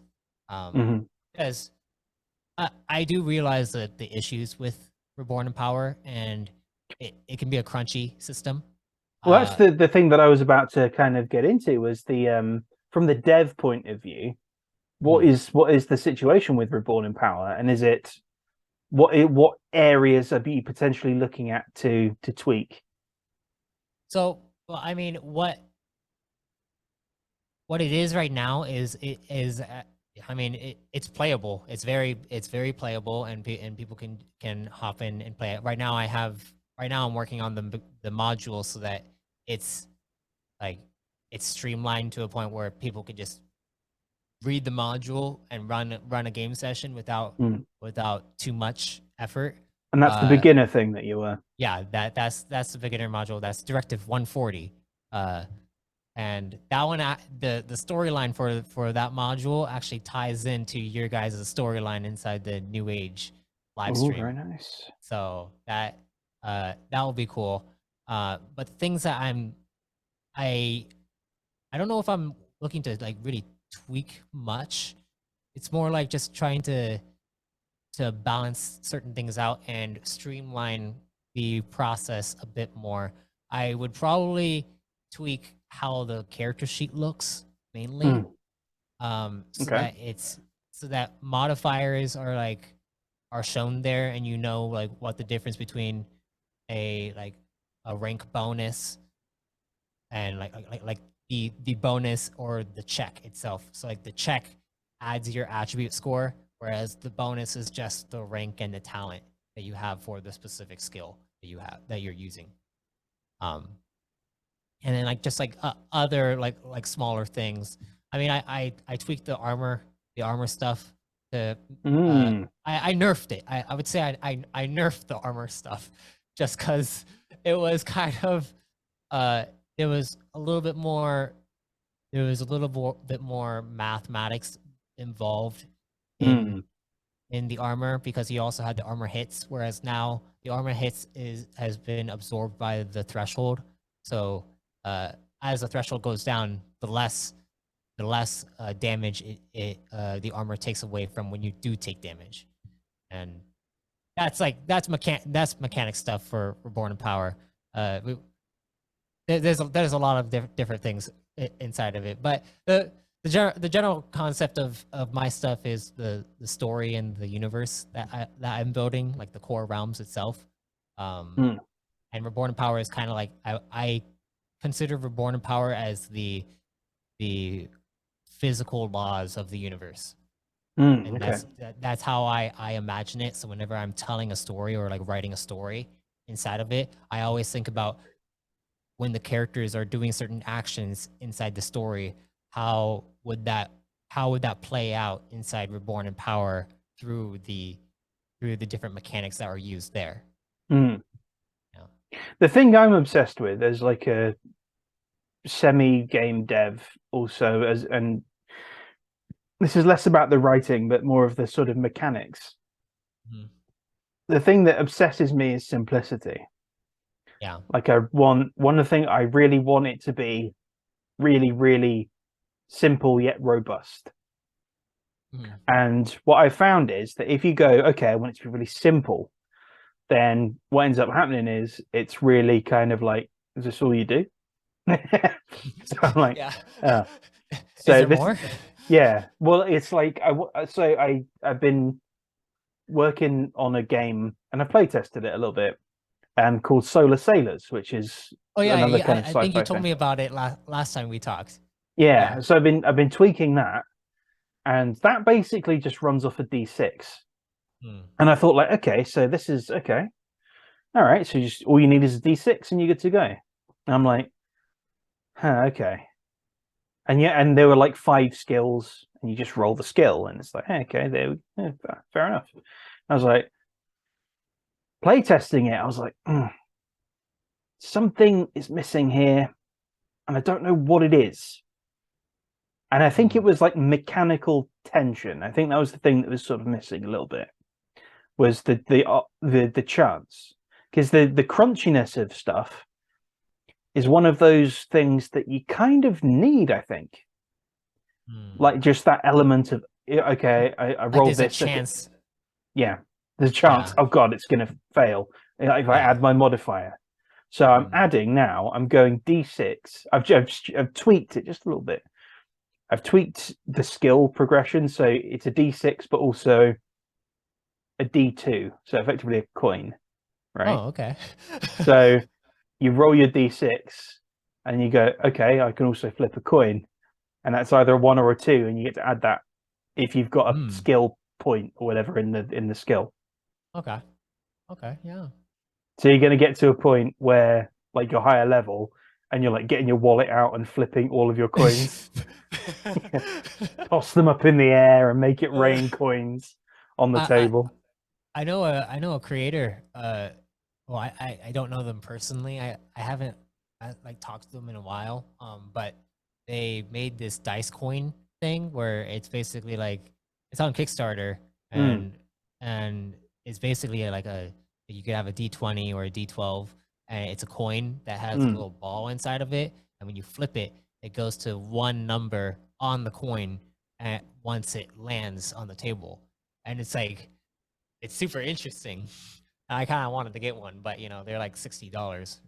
because I do realize that the issues with Reborn in Power, and it can be a crunchy system. Well, that's the thing that I was about to kind of get into, was the from the dev point of view, what is the situation with Reborn in Power, and is it what areas are you potentially looking at to tweak? So, well, I mean, what it is right now is I mean it's playable. It's very playable, and people can hop in and play it. Right now I'm working on the module so that it's like it's streamlined to a point where people could just read the module and run a game session without too much effort. And that's the beginner thing that you were. Yeah, that's the beginner module. That's Directive 140. And that one, the storyline for that module actually ties into your guys' storyline inside the New Age live stream. Very nice. So that will be cool. But things that I don't know if I'm looking to like really tweak much. It's more like just trying to balance certain things out and streamline the process a bit more. I would probably tweak how the character sheet looks mainly, so that modifiers are shown there, and you know like what the difference between a rank bonus and like the bonus or the check itself. So like the check adds your attribute score, whereas the bonus is just the rank and the talent that you have for the specific skill that you're using. And then other smaller things. I mean, I tweaked the armor stuff to I nerfed it. I would say I nerfed the armor stuff just because it was kind of it was a little bit more, there was a little bit more mathematics involved in the armor, because he also had the armor hits, whereas now the armor hits has been absorbed by the threshold. So as the threshold goes down, the less damage the armor takes away from when you do take damage, and that's mechanic stuff for Reborn in Power. There's a lot of different things inside of it, but the general concept of my stuff is the story and the universe that I'm building, like the core realms itself. And Reborn in Power is kind of like I consider Reborn in Power as the physical laws of the universe. And that's how I imagine it. So whenever I'm telling a story or like writing a story inside of it, I always think about when the characters are doing certain actions inside the story, how would that play out inside Reborn in Power through the different mechanics that are used there. Yeah. The thing I'm obsessed with as like a semi-game dev also, and this is less about the writing but more of the sort of mechanics. The thing that obsesses me is simplicity. Yeah. Like one of the things I really want it to be really, really simple yet robust. And what I found is that if you go, okay, I want it to be really simple, then what ends up happening is it's really kind of like, is this all you do? So I'm like, yeah. So is there more? Yeah. Well, it's like I've been working on a game and I play tested it a little bit, called Solar Sailors, which is another kind of sci-fi I think you told thing. me about it last time we talked. Yeah. So I've been tweaking that, and that basically just runs off a D6. And I thought, like, okay, so this is okay. All right, so just all you need is a D6 and you're good to go. And I'm like, okay. And there were like 5 skills, and you just roll the skill, and it's like, hey, okay, fair enough. I was like, playtesting it, I was like, something is missing here, and I don't know what it is. And I think it was like mechanical tension. I think that was the thing that was sort of missing a little bit, was the chance, because the crunchiness of stuff is one of those things that you kind of need, I think. Like just that element of, okay, I rolled like this. A chance. Okay. Yeah, there's a chance. Yeah. Oh God, it's going to fail if I add my modifier. So I'm adding now. I'm going D6. I've tweaked it just a little bit. I've tweaked the skill progression, so it's a D6, but also a D2. So effectively a coin, right? Oh, okay. So you roll your D6, and you go, okay, I can also flip a coin, and that's either a 1 or a 2, and you get to add that if you've got a skill point or whatever in the skill. Okay. Yeah. So you're going to get to a point where like you're higher level, and you're like getting your wallet out and flipping all of your coins, toss them up in the air and make it rain coins on the table. I know a creator. Well, I don't know them personally. I haven't like talked to them in a while. But they made this dice coin thing where it's basically like it's on Kickstarter, and it's basically like you could have a D20 or a D12, and it's a coin that has a little ball inside of it, and when you flip it, it goes to one number on the coin once it lands on the table, and it's like it's super interesting. I kind of wanted to get one, but they're like $60.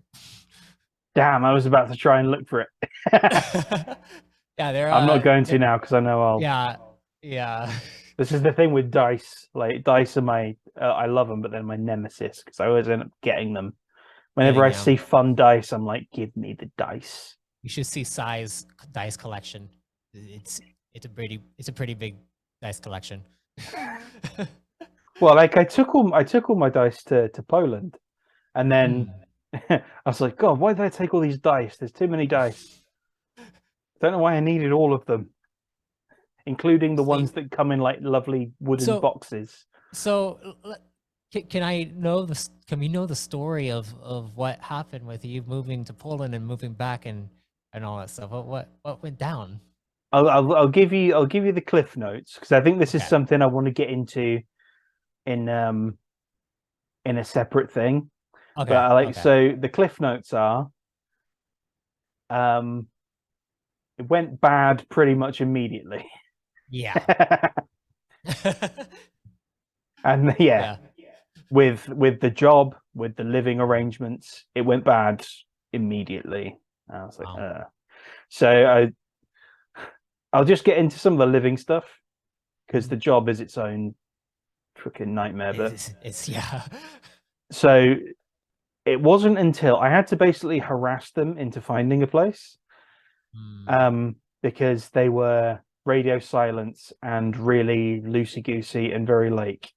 Damn, I was about to try and look for it. Yeah, they're. I'm not going to now because I know I'll. Yeah. This is the thing with dice. Like dice are my, I love them, but they're my nemesis because I always end up getting them. Whenever I see fun dice, I'm like, give me the dice. You should see Sai's dice collection. It's a pretty big dice collection. Well, like I took all my dice to Poland, and then I was like, God, why did I take all these dice? There's too many dice. Don't know why I needed all of them, including the ones that come in like lovely wooden boxes. So, can we know the story of what happened with you moving to Poland and moving back and all that stuff? What went down? I'll give you the cliff notes, because I think this is something I want to get into in a separate thing. Okay. But so the cliff notes are, it went bad pretty much immediately. Yeah. And with the job, with the living arrangements, it went bad immediately. I was like, So I'll just get into some of the living stuff, because the job is its own freaking nightmare. But it's So it wasn't until I had to basically harass them into finding a place, because they were radio silence and really loosey-goosey and very like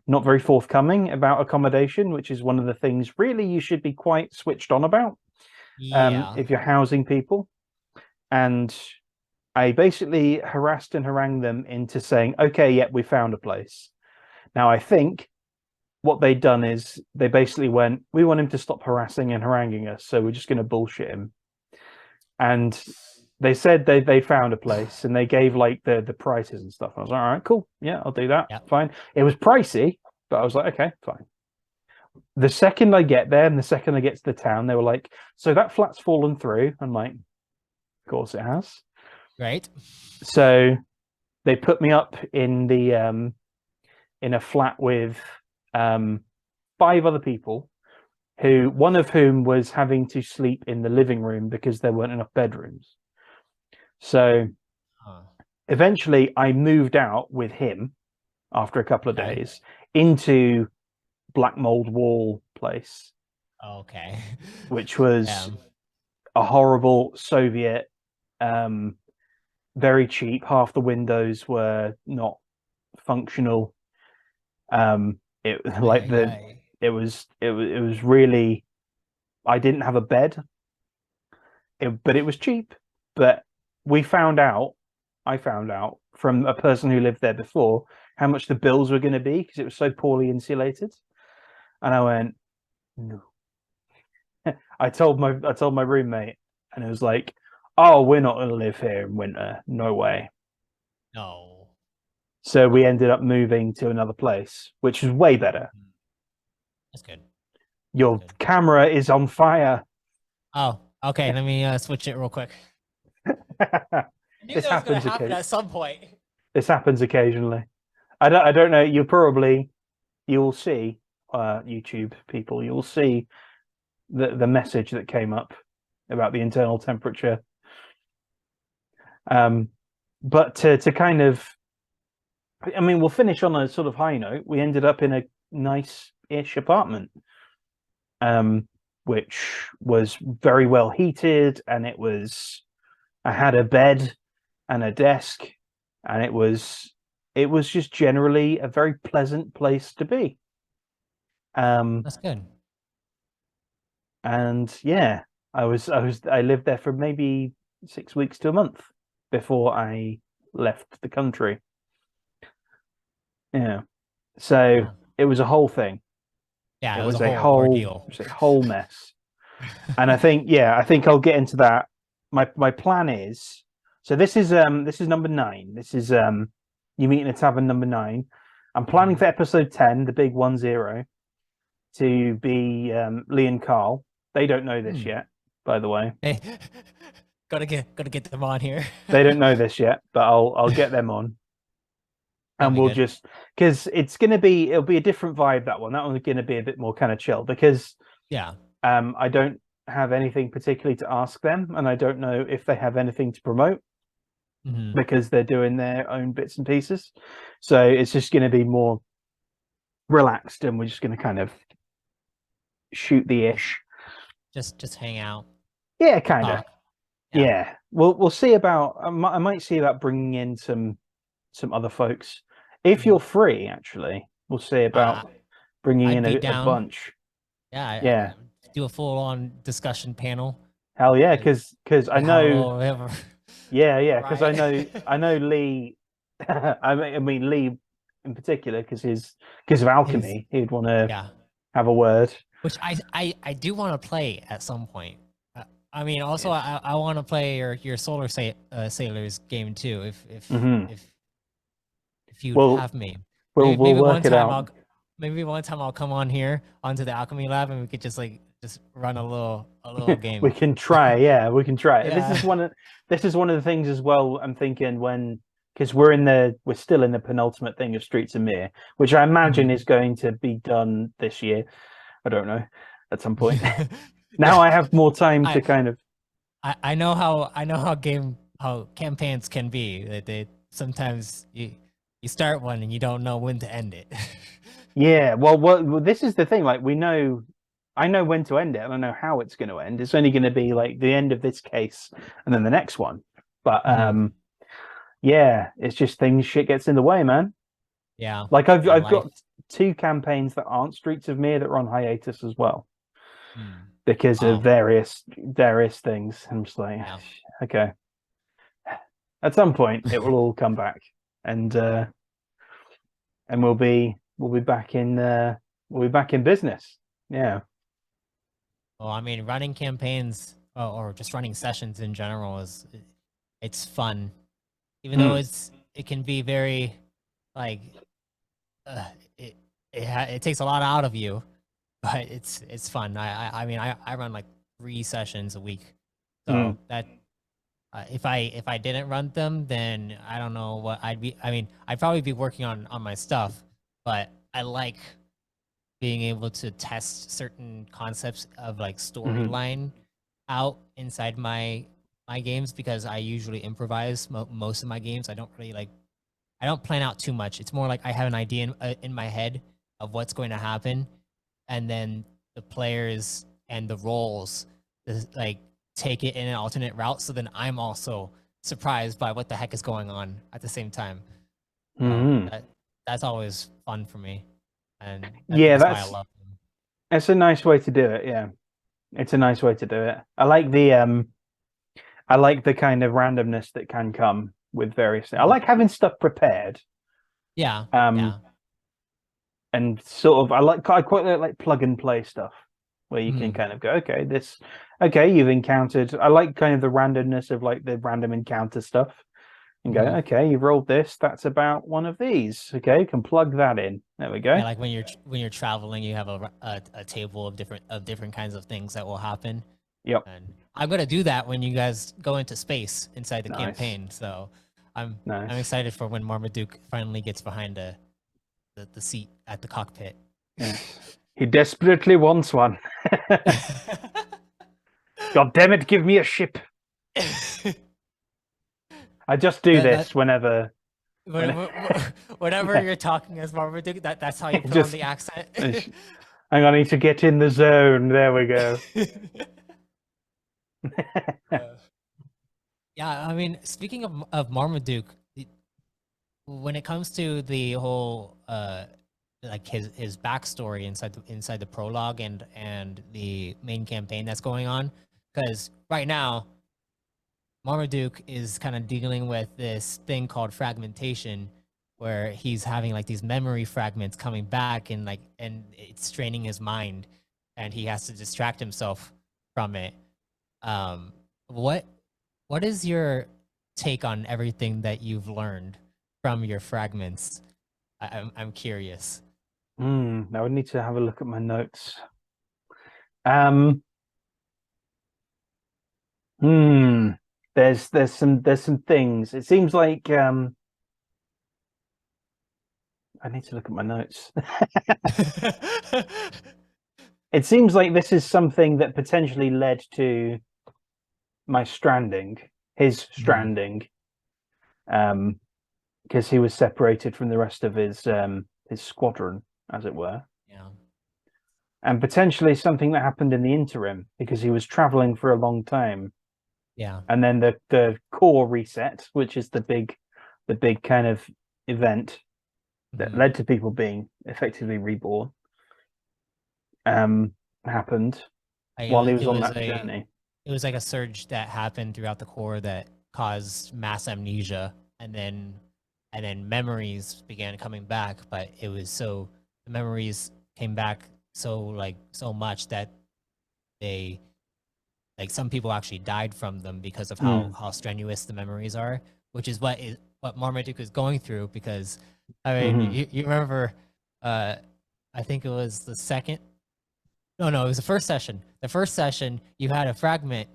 not very forthcoming about accommodation, which is one of the things really you should be quite switched on about if you're housing people. And I basically harassed and harangued them into saying, okay, yeah, we found a place. Now, I think what they'd done is they basically went, we want him to stop harassing and haranguing us, so we're just going to bullshit him. And they said they found a place, and they gave like the prices and stuff. I was like, all right, cool. Yeah, I'll do that. Yep. Fine. It was pricey, but I was like, okay, fine. The second I get there and the second I get to the town, they were like, so that flat's fallen through. I'm like, of course it has. Right. So they put me up in the in a flat with 5 other people, one of whom was having to sleep in the living room because there weren't enough bedrooms. So eventually I moved out with him after a couple of days into black mold wall place. Okay. Which was a horrible Soviet, very cheap. Half the windows were not functional. It was really, I didn't have a bed, but it was cheap. But I found out from a person who lived there before how much the bills were going to be because it was so poorly insulated. And I went, no. I told my roommate, and it was like, oh, we're not going to live here in winter. No way. No. So we ended up moving to another place, which is way better. That's good. Your camera is on fire. Oh, okay. Let me switch it real quick. This happens at some point. This happens occasionally. I don't know. You'll see, YouTube people. You'll see the message that came up about the internal temperature. But to kind of, I mean, we'll finish on a sort of high note. We ended up in a nice-ish apartment, which was very well heated, and I had a bed and a desk, and it was just generally a very pleasant place to be. That's good. And yeah, I lived there for maybe 6 weeks to a month before I left the country. Yeah. So it was a whole thing. Yeah, it was a whole ordeal. It was a whole mess. And I think I'll get into that. My plan is, so this is number 9. This is You Meet in a Tavern number 9. I'm planning for episode 10, the big 10, to be Lee and Carl. They don't know this yet, by the way. Hey, gotta get them on here. They don't know this yet, but I'll get them on. And we'll just, because it'll be a different vibe, that one. That one's going to be a bit more kind of chill because I don't have anything particularly to ask them, and I don't know if they have anything to promote because they're doing their own bits and pieces. So it's just going to be more relaxed, and we're just going to kind of shoot the ish. Just hang out. Yeah, kind of. Yeah. We'll see about. I might see about bringing in some other folks. If you're free, actually, we'll see about bringing in a bunch. Yeah. Do a full-on discussion panel. Hell yeah, because I know. Yeah, because I know Lee. I mean Lee in particular, because of Alchemy, he'd want to have a word. Which I do want to play at some point. I mean, also I want to play your Solar Sailors game too. If you have me, we'll work it out. Maybe one time I'll come on here onto the Alchemy Lab and we could just run a little game. We can try. Yeah, we can try. Yeah. This is one of the things as well. I'm thinking because we're still in the penultimate thing of Streets of Mir, which I imagine is going to be done this year. I don't know, at some point. Now I have more time to kind of. I know how campaigns can be. They sometimes you start one and you don't know when to end it. Yeah, well, this is the thing. Like, we know, I know when to end it, and I know how it's going to end. It's only going to be like the end of this case and then the next one. But yeah, it's just shit gets in the way, man. Yeah. Like I've got 2 campaigns that aren't Streets of Mir that are on hiatus as well. Because of various things. I'm just like, okay. At some point it will all come back, and we'll be back in business. Yeah. Well, I mean, running campaigns or just running sessions in general it's fun, even though it can be very like it takes a lot out of you, but it's fun. I mean, I run like 3 sessions a week, so that if I didn't run them, then I don't know what I'd be. I mean, I'd probably be working on my stuff, but I like being able to test certain concepts of like storyline out inside my games, because I usually improvise most of my games. I don't plan out too much. It's more like I have an idea in my head of what's going to happen, and then the players and the roles like take it in an alternate route. So then I'm also surprised by what the heck is going on at the same time. That's always fun for me, and that's why I love them. It's a nice way to do it. Yeah, it's a nice way to do it. I like the kind of randomness that can come with various things. I like having stuff prepared. Yeah. And sort of, I quite like plug and play stuff where you can kind of go, okay, you've encountered. I like kind of the randomness of like the random encounter stuff, and go, okay, you've rolled this. That's about one of these. Okay, you can plug that in. There we go. Yeah, like when you're traveling, you have a table of different kinds of things that will happen. Yep. And I'm gonna do that when you guys go into space inside the campaign. So I'm excited for when Marmaduke finally gets behind the seat at the cockpit. Yeah. He desperately wants one. God damn it, give me a ship. I just do this whenever you're talking as Marmaduke, that's how you put on the accent. Hang on, I need to get in the zone. There we go. Yeah, I mean, speaking of Marmaduke, when it comes to the whole like his backstory inside the prologue and the main campaign that's going on, because right now Marmaduke is kind of dealing with this thing called fragmentation, where he's having like these memory fragments coming back, and it's straining his mind, and he has to distract himself from it. What is your take on everything that you've learned from your fragments? I'm curious. I would need to have a look at my notes. There's some things. It seems like I need to look at my notes. It seems like this is something that potentially led to my stranding, his stranding, because he was separated from the rest of his squadron, as it were. Yeah. And potentially something that happened in the interim, because he was traveling for a long time. Yeah. And then the core reset, which is the big kind of event that led to people being effectively reborn, happened while he was on that journey. It was like a surge that happened throughout the core that caused mass amnesia, and then memories began coming back, but the memories came back so much that they, like, some people actually died from them because of how strenuous the memories are, which is what Marmaduke is going through. Because I mean, you remember, I think it was the second. No, it was the first session. The first session, you had a fragment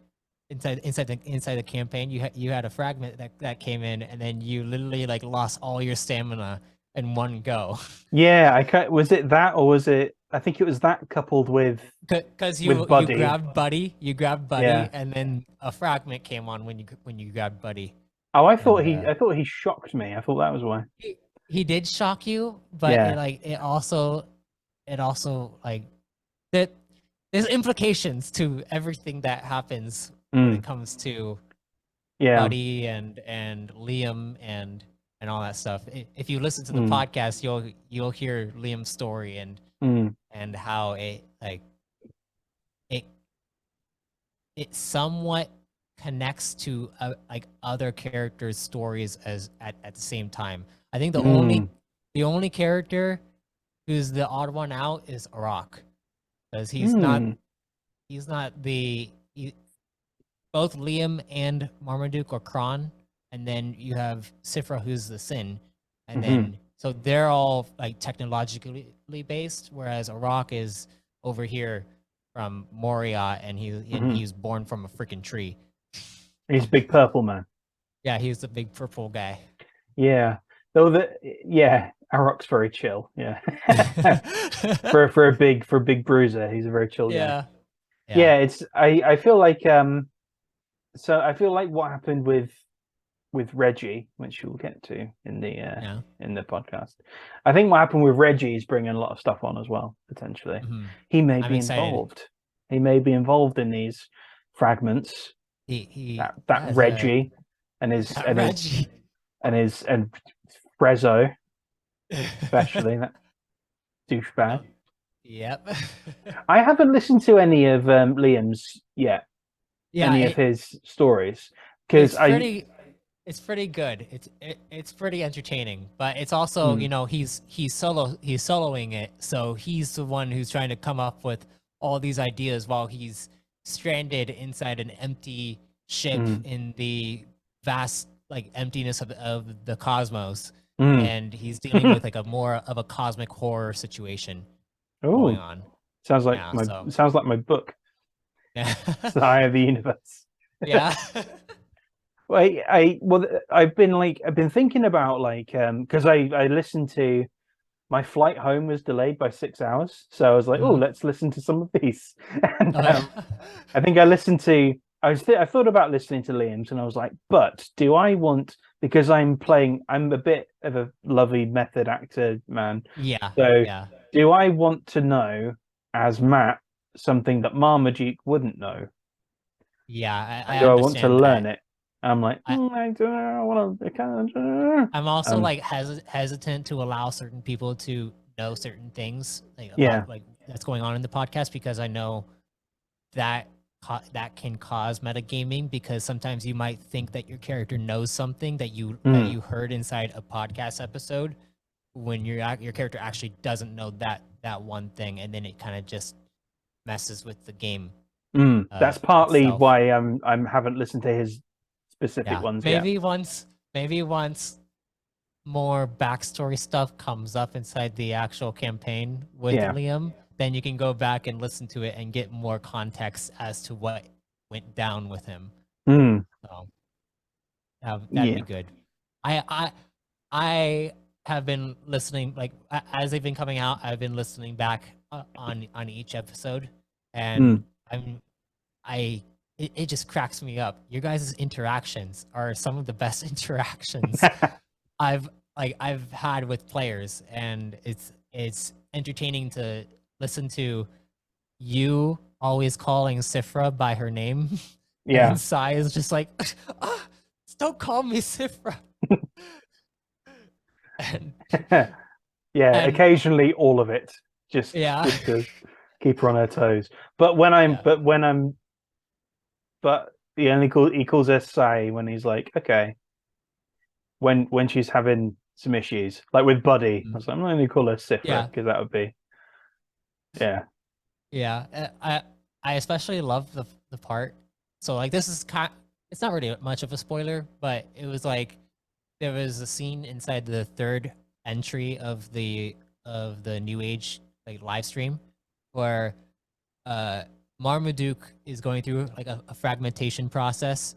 inside the campaign. You had a fragment that came in, and then you literally like lost all your stamina in one go. Yeah, was it that, or was it? I think it was that coupled with you grabbed Buddy, yeah. And then a fragment came on when you grabbed Buddy. Oh, I thought he shocked me. I thought that was why. He did shock you, but it also like that. there's implications to everything that happens when it comes to Buddy and Liam and all that stuff. If you listen to the podcast, you'll hear Liam's story and how it somewhat connects to like other characters' stories as at the same time. I think the only character who's the odd one out is Arak, because he's not both Liam and Marmaduke are Kron, and then you have Sifra who's the Sin, and then so they're all like technologically based, whereas Arak is over here from Moria, and he's born from a freaking tree. He's a big purple man. Yeah, he's the big purple guy. Yeah. Though Arak's very chill. Yeah. for a big bruiser, he's a very chill guy. Yeah, I feel like so I feel like what happened with Reggie, which we'll get to in the podcast. I think what happened with Reggie is bringing a lot of stuff on as well, potentially. He may be involved. He may be involved in these fragments. That Reggie and Frezzo, especially that douchebag. Yep. I haven't listened to any of Liam's yet. Yeah, any of his stories, because it's pretty good. It's pretty entertaining, but it's also he's soloing it, so he's the one who's trying to come up with all these ideas while he's stranded inside an empty ship in the vast like emptiness of the cosmos, and he's dealing with like a more of a cosmic horror situation going on. Sounds like my book. Yeah. It's the Eye of the Universe. Yeah. I've been thinking about because I listened to, my flight home was delayed by 6 hours, so I was like, let's listen to some of these. And I think I listened to. I thought about listening to Liam's, and I was like, but do I want, because I'm a bit of a lovey method actor man. Yeah. So do I want to know, as Matt, something that Marmaduke wouldn't know? Yeah, I want to learn it. I'm like, I don't know. I want to. I'm also like hesitant to allow certain people to know certain things, like that's going on in the podcast, because I know that can cause metagaming, because sometimes you might think that your character knows something that you heard inside a podcast episode, when your character actually doesn't know that one thing, and then it kind of just messes with the game. That's partly why I haven't listened to his specific ones yet. Maybe once more backstory stuff comes up inside the actual campaign with Liam, then you can go back and listen to it and get more context as to what went down with him. So that'd be good. I have been listening, like as they've been coming out, I've been listening back on each episode, and it just cracks me up. Your guys' interactions are some of the best interactions I've had with players, and it's entertaining to listen to you always calling Sifra by her name. Yeah. And Sai is just like, don't call me Sifra. Occasionally all of it. Just to keep her on her toes. But he calls her Sai when he's like, okay. When she's having some issues, like with Buddy, I was like, I'm not going to call her Sifra, because that would be. Yeah. I especially love the part. So like, this is it's not really much of a spoiler, but it was like, there was a scene inside the third entry of the New Age like live stream where Marmaduke is going through like a fragmentation process,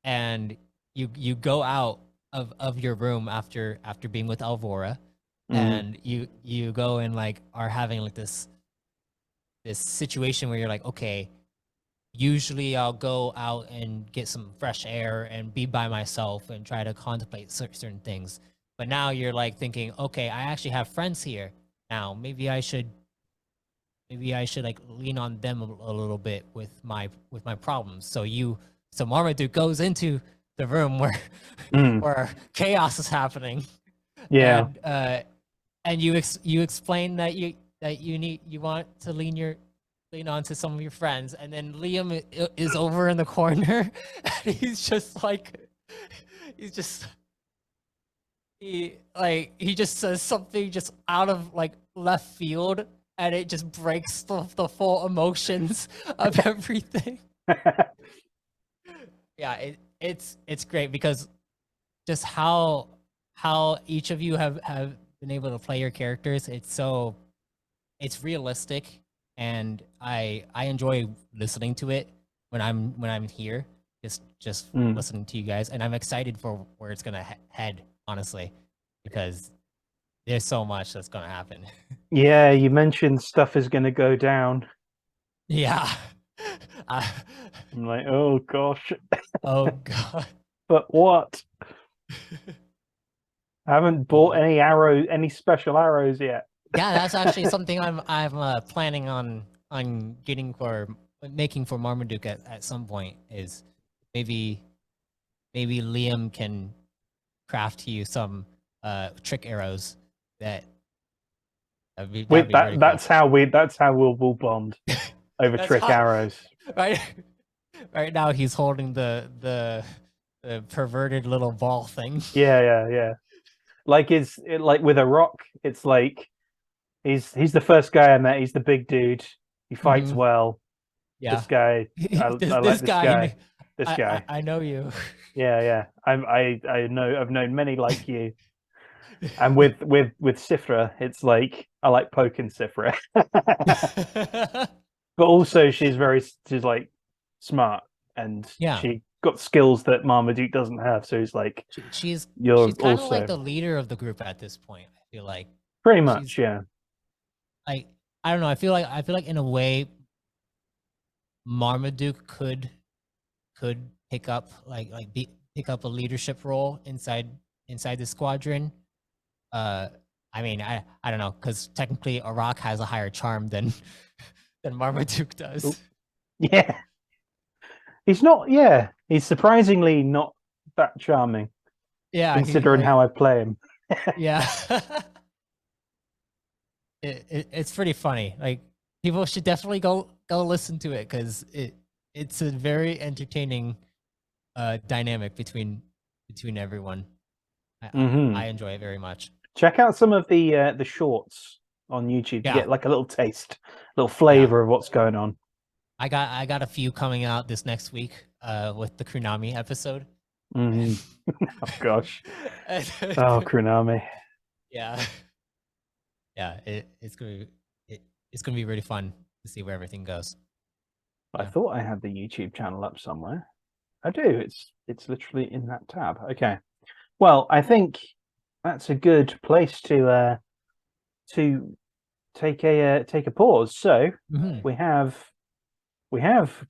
and you go out of your room after being with Alvora, and you go and like are having like this situation where you're like, okay, usually I'll go out and get some fresh air and be by myself and try to contemplate certain things, but now you're like thinking, okay, I actually have friends here now, maybe I should maybe I should like lean on them a little bit with my problems. So Marmaduke goes into the room where where chaos is happening, Yeah. and you explain that you want to lean on to some of your friends, and then Liam is over in the corner, and he's just like, he just says something just out of like left field, and it just breaks the full emotions of everything. Yeah, it's great because just how each of you have been able to play your characters. It's realistic, and I enjoy listening to it when I'm here, just listening to you guys, and I'm excited for where it's gonna head, honestly, because there's so much that's gonna happen. Yeah, you mentioned stuff is going to go down. Yeah. I'm like, oh gosh. Oh god. But what? I haven't bought any special arrows yet. Yeah, that's actually something I'm planning on making for Marmaduke at some point. Is maybe Liam can craft you some trick arrows that that's how we'll bond over trick arrows. Right now he's holding the perverted little ball thing. Yeah. Like like with a rock, it's like he's the first guy I met. He's the big dude. He fights well. Yeah. This guy, I like this guy. This guy. I know you. Yeah. I know. I've known many like you. And with Sifra, it's like I like poking Sifra, but also she's like smart, and she got skills that Marmaduke doesn't have. So he's like, she's kind of like the leader of the group at this point. I feel like pretty much, yeah. Like, I don't know. I feel like in a way, Marmaduke could pick up pick up a leadership role inside the squadron. I mean, I don't know, because technically Arak has a higher charm than Marmaduke does. Yeah, he's not. Yeah, he's surprisingly not that charming. Yeah, considering how I play him. Yeah. It's pretty funny. Like, people should definitely go listen to it, because it's a very entertaining dynamic between everyone. I enjoy it very much. Check out some of the shorts on YouTube to get like a little taste, little flavor of what's going on. I got a few coming out this next week with the Krunami episode. Oh gosh. Oh, Krunami. Yeah. It's gonna be really fun to see where everything goes. I thought I had the YouTube channel up somewhere. I do. It's literally in that tab. Okay. Well, I think that's a good place to take a pause. So we have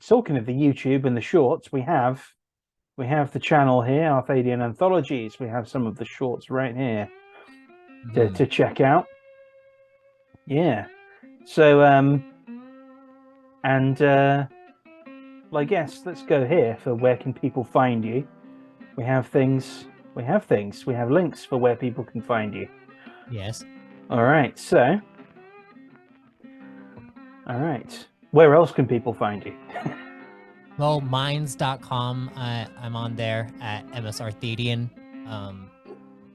talking of the YouTube and the shorts. We have the channel here, Arthadian Anthologies. We have some of the shorts right here to check out. Yeah. So I guess let's go here for where can people find you. We have things. We have links for where people can find you. Yes. All right. So. All right. Where else can people find you? Well, minds.com. I'm on there at MSArthadian.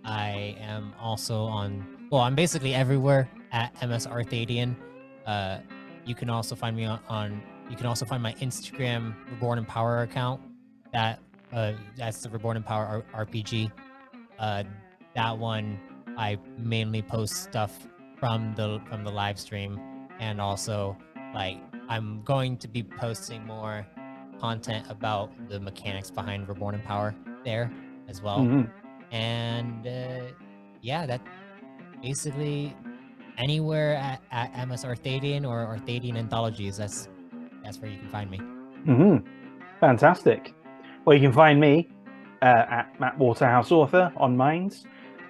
I am also on. Well, I'm basically everywhere at MSArthadian. You can also find me on. You can also find my Instagram Reborn In Power account. That's the Reborn In Power RPG. That one, I mainly post stuff from the live stream, and also like I'm going to be posting more content about the mechanics behind Reborn In Power there as well. And yeah, that basically anywhere at MSArthadian or Arthadian Anthologies. That's where you can find me. Fantastic. Well, you can find me at Matt Waterhouse Author on Minds.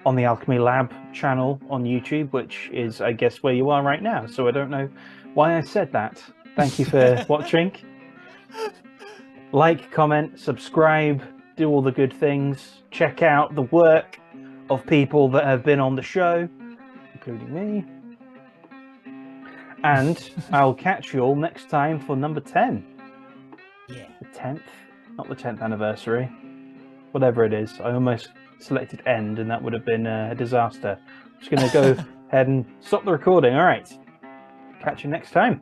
on the Alchemy Lab channel on YouTube, which is, I guess, where you are right now. So I don't know why I said that. Thank you for watching. Like, comment, subscribe, do all the good things. Check out the work of people that have been on the show, including me. And I'll catch you all next time for number 10. Yeah. The 10th? Not the 10th anniversary. Whatever it is. I almost selected end and that would have been a disaster. I'm just going to go ahead and stop the recording. All right. Catch you next time.